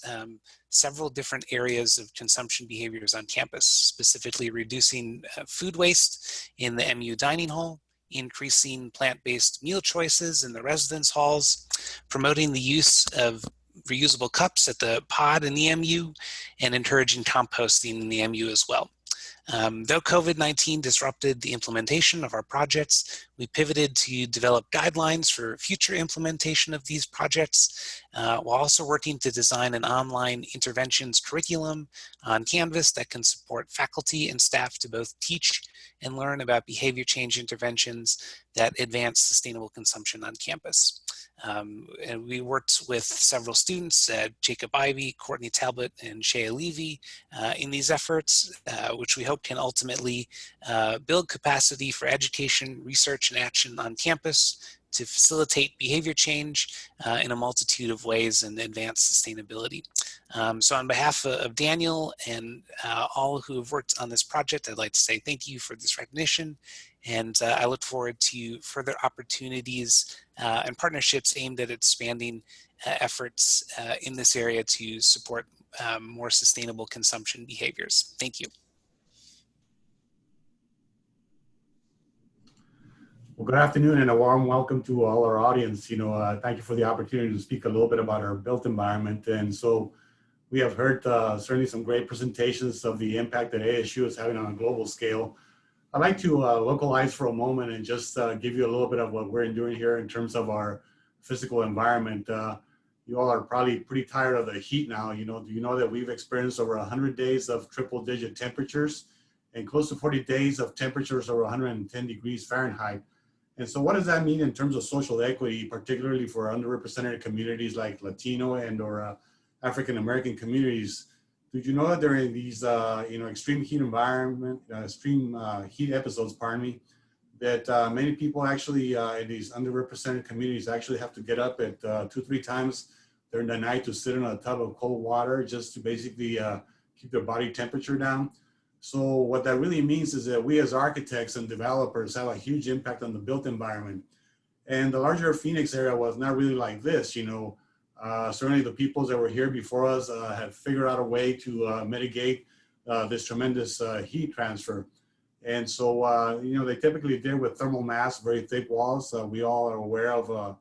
several different areas of consumption behaviors on campus, specifically reducing food waste in the MU dining hall, increasing plant-based meal choices in the residence halls, promoting the use of reusable cups at the pod in the MU, and encouraging composting in the MU as well. Though COVID-19 disrupted the implementation of our projects, we pivoted to develop guidelines for future implementation of these projects, while also working to design an online interventions curriculum on Canvas that can support faculty and staff to both teach and learn about behavior change interventions that advance sustainable consumption on campus. And we worked with several students, Jacob Ivey, Courtney Talbot, and Shea Levy in these efforts, which we hope can ultimately build capacity for education, research, and action on campus to facilitate behavior change in a multitude of ways and advance sustainability. So on behalf of Daniel and all who have worked on this project, I'd like to say thank you for this recognition. And I look forward to further opportunities and partnerships aimed at expanding efforts in this area to support more sustainable consumption behaviors. Thank you. Well, good afternoon and a warm welcome to all our audience. Thank you for the opportunity to speak a little bit about our built environment. And so we have heard certainly some great presentations of the impact that ASU is having on a global scale. I'd like to localize for a moment and just give you a little bit of what we're doing here in terms of our physical environment. You all are probably pretty tired of the heat now. Do you know that we've experienced over 100 days of triple-digit temperatures and close to 40 days of temperatures over 110 degrees Fahrenheit? And so what does that mean in terms of social equity, particularly for underrepresented communities like Latino and or African-American communities? Did you know that during these extreme heat heat episodes, that many people actually in these underrepresented communities actually have to get up at 2-3 times during the night to sit in a tub of cold water just to basically keep their body temperature down? So what that really means is that we as architects and developers have a huge impact on the built environment. And the larger Phoenix area was not really like this. Certainly the peoples that were here before us had figured out a way to mitigate this tremendous heat transfer. And so, they typically did with thermal mass, very thick walls. We all are aware of,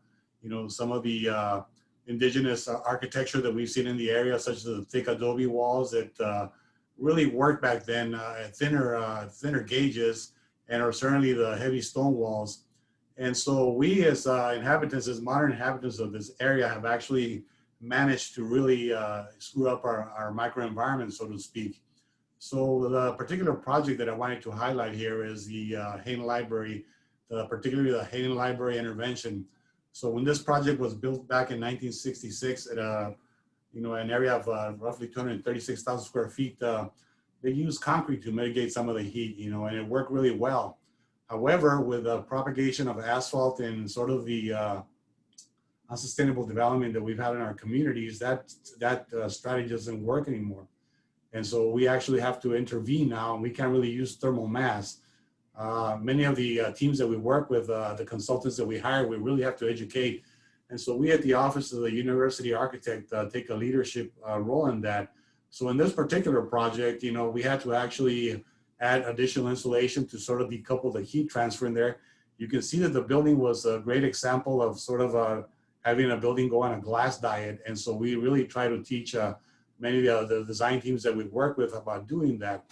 some of the indigenous architecture that we've seen in the area, such as the thick adobe walls that really worked back then at thinner gauges, and are certainly the heavy stone walls. And so we as inhabitants, as modern inhabitants of this area, have actually managed to really screw up our microenvironment, so to speak. So the particular project that I wanted to highlight here is the Hayden Library, particularly the Hayden Library intervention. So when this project was built back in 1966 at an area of roughly 236,000 square feet, they used concrete to mitigate some of the heat, and it worked really well. However, with the propagation of asphalt and sort of the unsustainable development that we've had in our communities, that strategy doesn't work anymore. And so we actually have to intervene now, and we can't really use thermal mass. Many of the teams that we work with, the consultants that we hire, we really have to educate. And so we at the Office of the University Architect take a leadership role in that. So in this particular project, we had to actually add additional insulation to sort of decouple the heat transfer in there. You can see that the building was a great example of sort of having a building go on a glass diet. And so we really try to teach many of the design teams that we work with about doing that.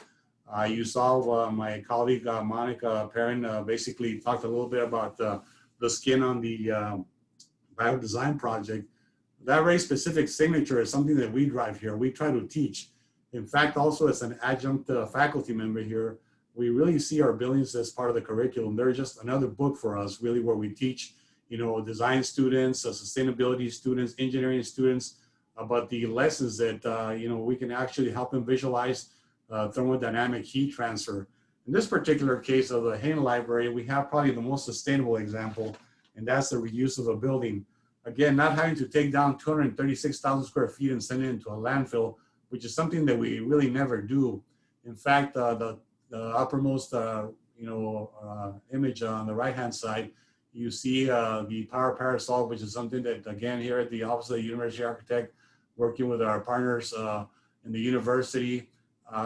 You saw my colleague, Monica Perrin, basically talked a little bit about the skin on the biodesign project. That very specific signature is something that we drive here. We try to teach. In fact, also as an adjunct faculty member here, we really see our buildings as part of the curriculum. They're just another book for us, really, where we teach, design students, sustainability students, engineering students, about the lessons that, we can actually help them visualize thermodynamic heat transfer. In this particular case of the Hayden Library, we have probably the most sustainable example, and that's the reuse of a building. Again, not having to take down 236,000 square feet and send it into a landfill, which is something that we really never do. In fact, the uppermost, image on the right-hand side, you see the Power Parasol, which is something that, again, here at the Office of the University Architect, working with our partners in the university,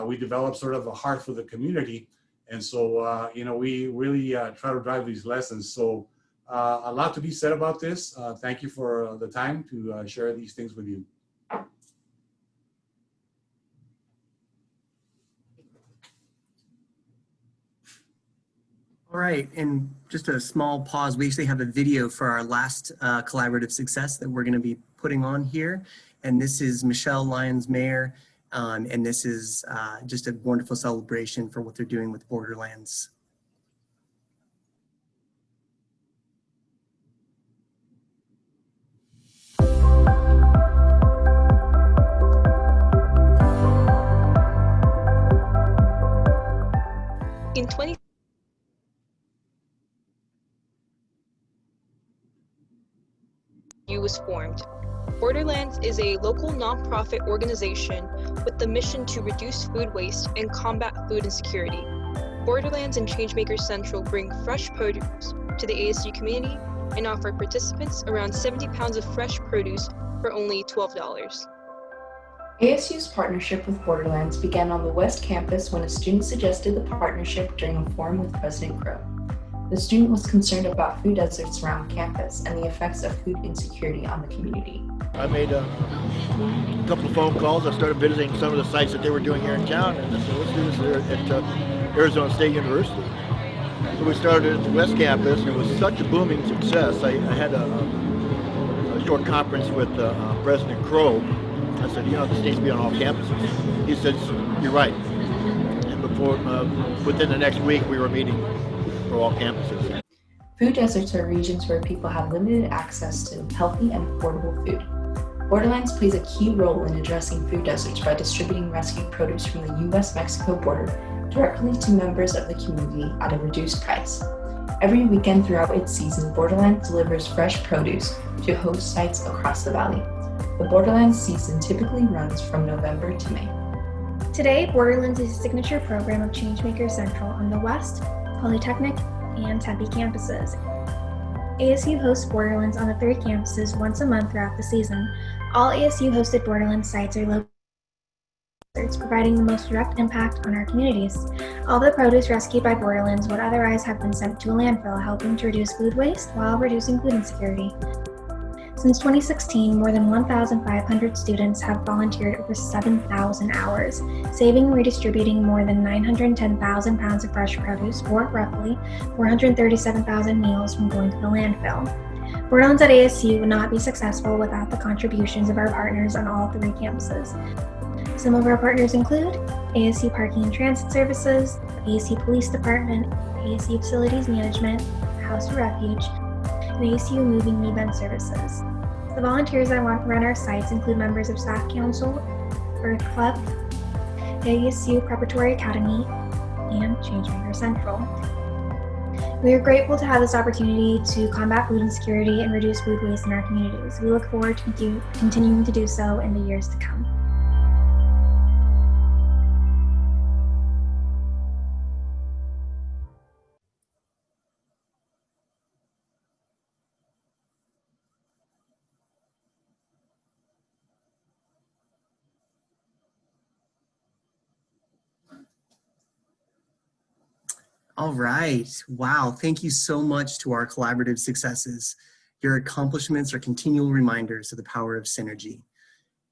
we develop sort of a heart for the community. And so, we really try to drive these lessons. So a lot to be said about this. Thank you for the time to share these things with you. All right, and just a small pause. We actually have a video for our last collaborative success that we're going to be putting on here. And this is Michelle Lyons-Mayer, and this is just a wonderful celebration for what they're doing with Borderlands. In 20 was formed. Borderlands is a local nonprofit organization with the mission to reduce food waste and combat food insecurity. Borderlands and Changemakers Central bring fresh produce to the ASU community and offer participants around 70 pounds of fresh produce for only $12. ASU's partnership with Borderlands began on the West Campus when a student suggested the partnership during a forum with President Crow. The student was concerned about food deserts around campus and the effects of food insecurity on the community. I made a couple of phone calls. I started visiting some of the sites that they were doing here in town, and I said, let's do this here at Arizona State University. So we started at the West Campus, and it was such a booming success. I had a short conference with President Crow. I said, you know, this needs to be on all campuses. He said, you're right. And within the next week, we were meeting for all campuses. Food deserts are regions where people have limited access to healthy and affordable food. Borderlands plays a key role in addressing food deserts by distributing rescued produce from the U.S.-Mexico border directly to members of the community at a reduced price. Every weekend throughout its season, Borderlands delivers fresh produce to host sites across the valley. The Borderlands season typically runs from November to May. Today, Borderlands is a signature program of Changemakers Central on the West, Polytechnic, and Tempe campuses. ASU hosts Borderlands on the 3 campuses once a month throughout the season. All ASU-hosted Borderlands sites are located, providing the most direct impact on our communities. All the produce rescued by Borderlands would otherwise have been sent to a landfill, helping to reduce food waste while reducing food insecurity. Since 2016, more than 1,500 students have volunteered over 7,000 hours, saving and redistributing more than 910,000 pounds of fresh produce, or roughly 437,000 meals from going to the landfill. Borderlands at ASU would not be successful without the contributions of our partners on all 3 campuses. Some of our partners include ASU Parking and Transit Services, ASU Police Department, ASU Facilities Management, House of Refuge, and ASU Moving Event Services. The volunteers that run our sites include members of Staff Council, Earth Club, ASU Preparatory Academy, and Changemakers Central. We are grateful to have this opportunity to combat food insecurity and reduce food waste in our communities. We look forward to continuing to do so in the years to come. All right. Wow. Thank you so much to our collaborative successes. Your accomplishments are continual reminders of the power of synergy.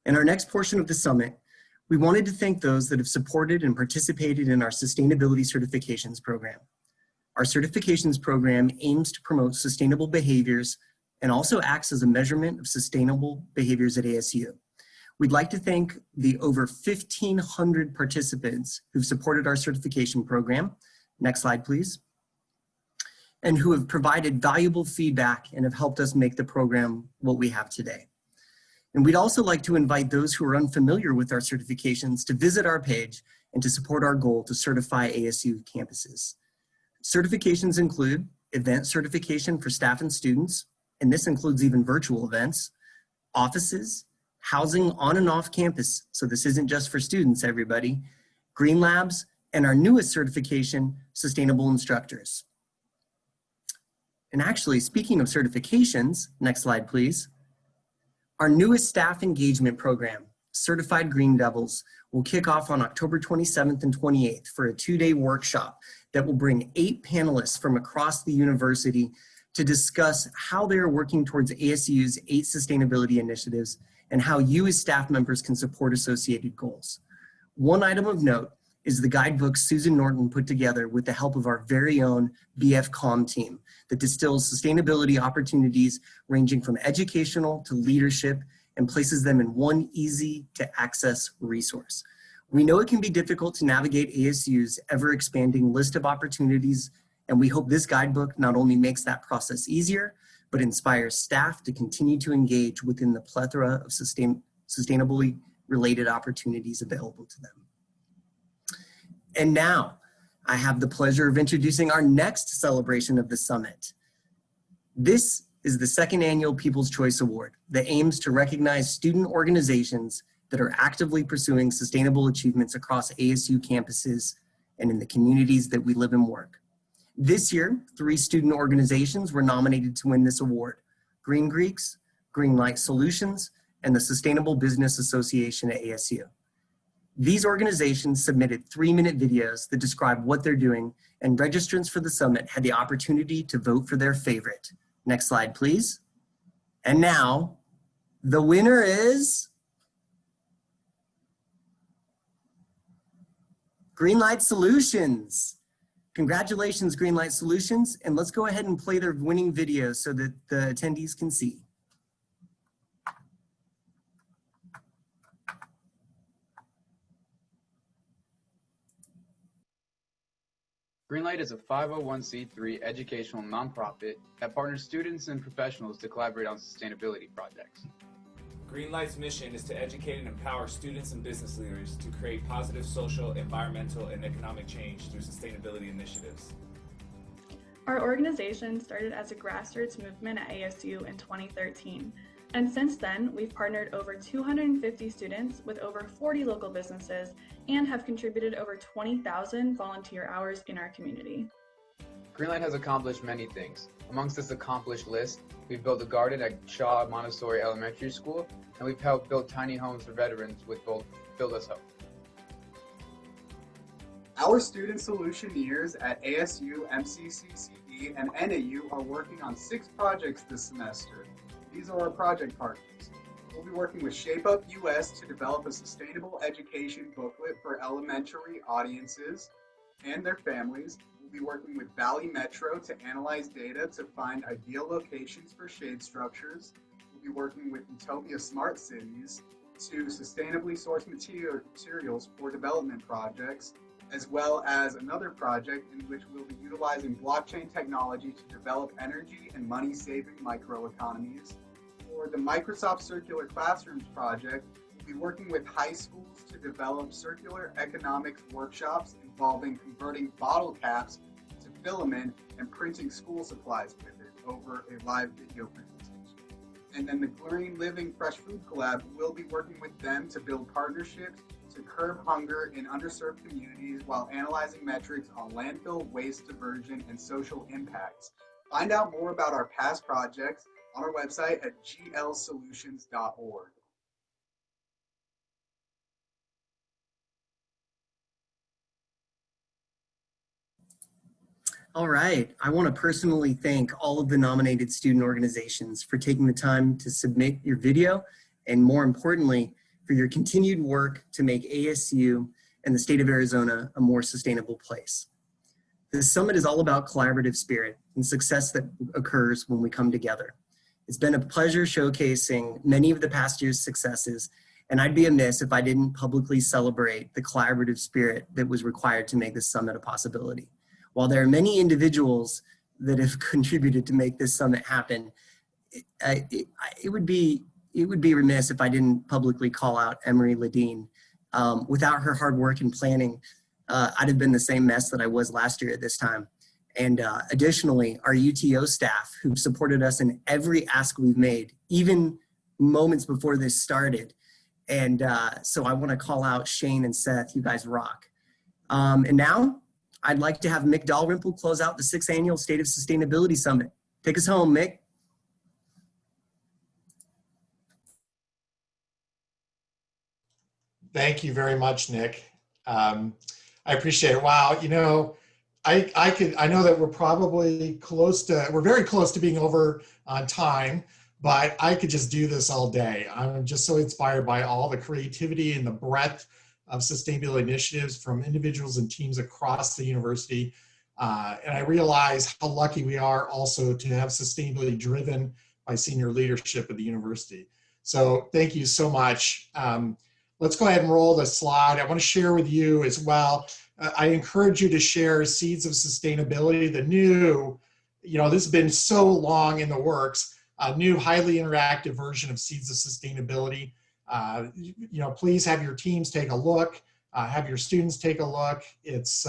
In our next portion of the summit, we wanted to thank those that have supported and participated in our Sustainability Certifications program. Our certifications program aims to promote sustainable behaviors and also acts as a measurement of sustainable behaviors at ASU. We'd like to thank the over 1,500 participants who've supported our certification program. Next slide, please. And who have provided valuable feedback and have helped us make the program what we have today. And we'd also like to invite those who are unfamiliar with our certifications to visit our page and to support our goal to certify ASU campuses. Certifications include event certification for staff and students, and this includes even virtual events, offices, housing on and off campus, so this isn't just for students, everybody, green labs, and our newest certification, sustainable instructors. And actually, speaking of certifications, next slide, please. Our newest staff engagement program, Certified Green Devils, will kick off on October 27th and 28th for a 2-day workshop that will bring 8 panelists from across the university to discuss how they are working towards ASU's 8 sustainability initiatives and how you as staff members can support associated goals. One item of note is the guidebook Susan Norton put together with the help of our very own BFCOM team that distills sustainability opportunities ranging from educational to leadership and places them in one easy to access resource. We know it can be difficult to navigate ASU's ever expanding list of opportunities, and we hope this guidebook not only makes that process easier, but inspires staff to continue to engage within the plethora of sustainably related opportunities available to them. And now, I have the pleasure of introducing our next celebration of the summit. This is the second annual People's Choice Award that aims to recognize student organizations that are actively pursuing sustainable achievements across ASU campuses and in the communities that we live and work. This year, 3 student organizations were nominated to win this award: Green Greeks, Greenlight Solutions, and the Sustainable Business Association at ASU. These organizations submitted 3-minute videos that describe what they're doing, and registrants for the summit had the opportunity to vote for their favorite. Next slide, please. And now, the winner is Greenlight Solutions. Congratulations, Greenlight Solutions, and let's go ahead and play their winning video so that the attendees can see. Greenlight is a 501c3 educational nonprofit that partners students and professionals to collaborate on sustainability projects. Greenlight's mission is to educate and empower students and business leaders to create positive social, environmental, and economic change through sustainability initiatives. Our organization started as a grassroots movement at ASU in 2013, and since then, we've partnered over 250 students with over 40 local businesses and have contributed over 20,000 volunteer hours in our community. Greenlight has accomplished many things. Amongst this accomplished list, we've built a garden at Shaw Montessori Elementary School, and we've helped build tiny homes for veterans with both Build Us Hope. Our student solutioneers at ASU, MCCCD, and NAU are working on 6 projects this semester. These are our project partners. We'll be working with Shape Up US to develop a sustainable education booklet for elementary audiences and their families. We'll be working with Valley Metro to analyze data to find ideal locations for shade structures. We'll be working with Utopia Smart Cities to sustainably source materials for development projects, as well as another project in which we'll be utilizing blockchain technology to develop energy and money-saving microeconomies. For the Microsoft Circular Classrooms project, we'll be working with high schools to develop circular economics workshops involving converting bottle caps to filament and printing school supplies with it over a live video presentation. And then the Green Living Fresh Food Collab, we'll be working with them to build partnerships to curb hunger in underserved communities while analyzing metrics on landfill waste diversion and social impacts. Find out more about our past projects on our website at glsolutions.org. All right, I want to personally thank all of the nominated student organizations for taking the time to submit your video, and more importantly, for your continued work to make ASU and the state of Arizona a more sustainable place. This summit is all about collaborative spirit and success that occurs when we come together. It's been a pleasure showcasing many of the past year's successes, and I'd be amiss if I didn't publicly celebrate the collaborative spirit that was required to make this summit a possibility. While there are many individuals that have contributed to make this summit happen, it would be remiss if I didn't publicly call out Emery Ledeen. Without her hard work and planning, I'd have been the same mess that I was last year at this time. And additionally, our UTO staff who supported us in every ask we've made, even moments before this started. And so I want to call out Shane and Seth, you guys rock. And now I'd like to have Mick Dalrymple close out the 6th Annual State of Sustainability Summit. Take us home, Mick. Thank you very much, Nick. I appreciate it. Wow, you know, I know that we're probably we're very close to being over on time, but I could just do this all day. I'm just so inspired by all the creativity and the breadth of sustainability initiatives from individuals and teams across the university. And I realize how lucky we are also to have sustainability driven by senior leadership at the university. So thank you so much. Let's go ahead and roll the slide. I want to share with you as well. I encourage you to share Seeds of Sustainability, the new, this has been so long in the works, a new highly interactive version of Seeds of Sustainability. Please have your teams take a look, have your students take a look. It's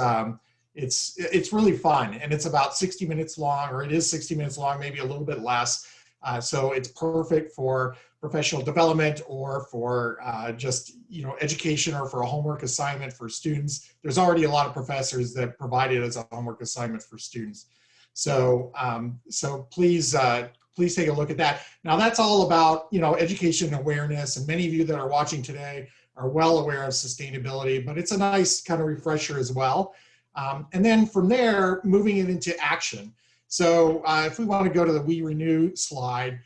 really fun, and it's about 60 minutes long, or it is 60 minutes long, maybe a little bit less. So it's perfect for professional development or for just, education or for a homework assignment for students. There's already a lot of professors that provide it as a homework assignment for students. So, please take a look at that. Now that's all about, education awareness, and many of you that are watching today are well aware of sustainability, but it's a nice kind of refresher as well. And then from there, moving it into action. So if we want to go to the We Renew slide,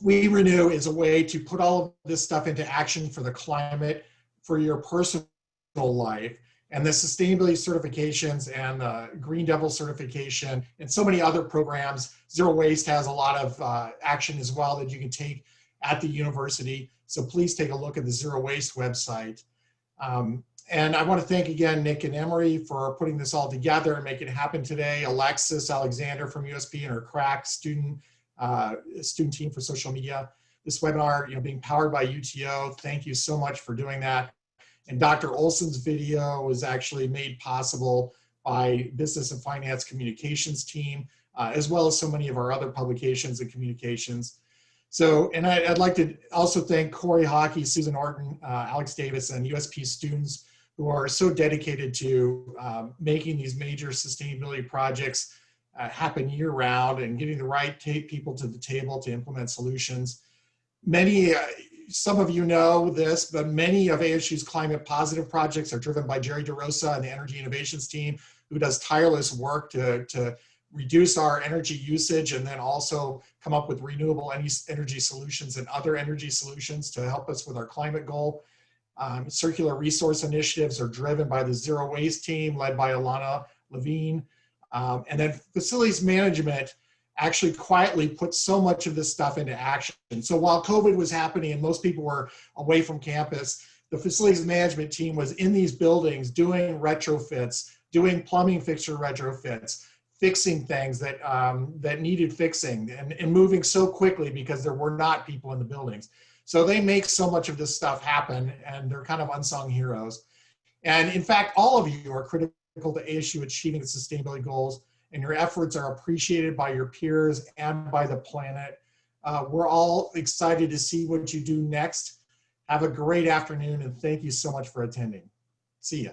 We Renew is a way to put all of this stuff into action for the climate, for your personal life, and the sustainability certifications and the Green Devil certification and so many other programs. Zero Waste has a lot of action as well that you can take at the university. So please take a look at the Zero Waste website. And I want to thank again Nick and Emery for putting this all together and making it happen today. Alexis Alexander from USP and her crack student team for social media. This webinar, being powered by UTO. Thank you so much for doing that. And Dr. Olson's video was actually made possible by Business and Finance Communications team, as well as so many of our other publications and communications. So, and I'd like to also thank Corey Hockey, Susan Orton, Alex Davis, and USP students who are so dedicated to making these major sustainability projects happen year round and getting the right people to the table to implement solutions. Some of you know this, but many of ASU's climate positive projects are driven by Gerry DaRosa and the Energy Innovations team, who does tireless work to reduce our energy usage and then also come up with renewable energy solutions and other energy solutions to help us with our climate goal. Circular resource initiatives are driven by the Zero Waste team led by Alana Levine. And then facilities management actually quietly put so much of this stuff into action. So while COVID was happening and most people were away from campus, the facilities management team was in these buildings doing retrofits, doing plumbing fixture retrofits, fixing things that, that needed fixing and moving so quickly because there were not people in the buildings. So they make so much of this stuff happen and they're kind of unsung heroes. And in fact, all of you are critical to ASU achieving its sustainability goals, and your efforts are appreciated by your peers and by the planet. We're all excited to see what you do next. Have a great afternoon and thank you so much for attending. See ya.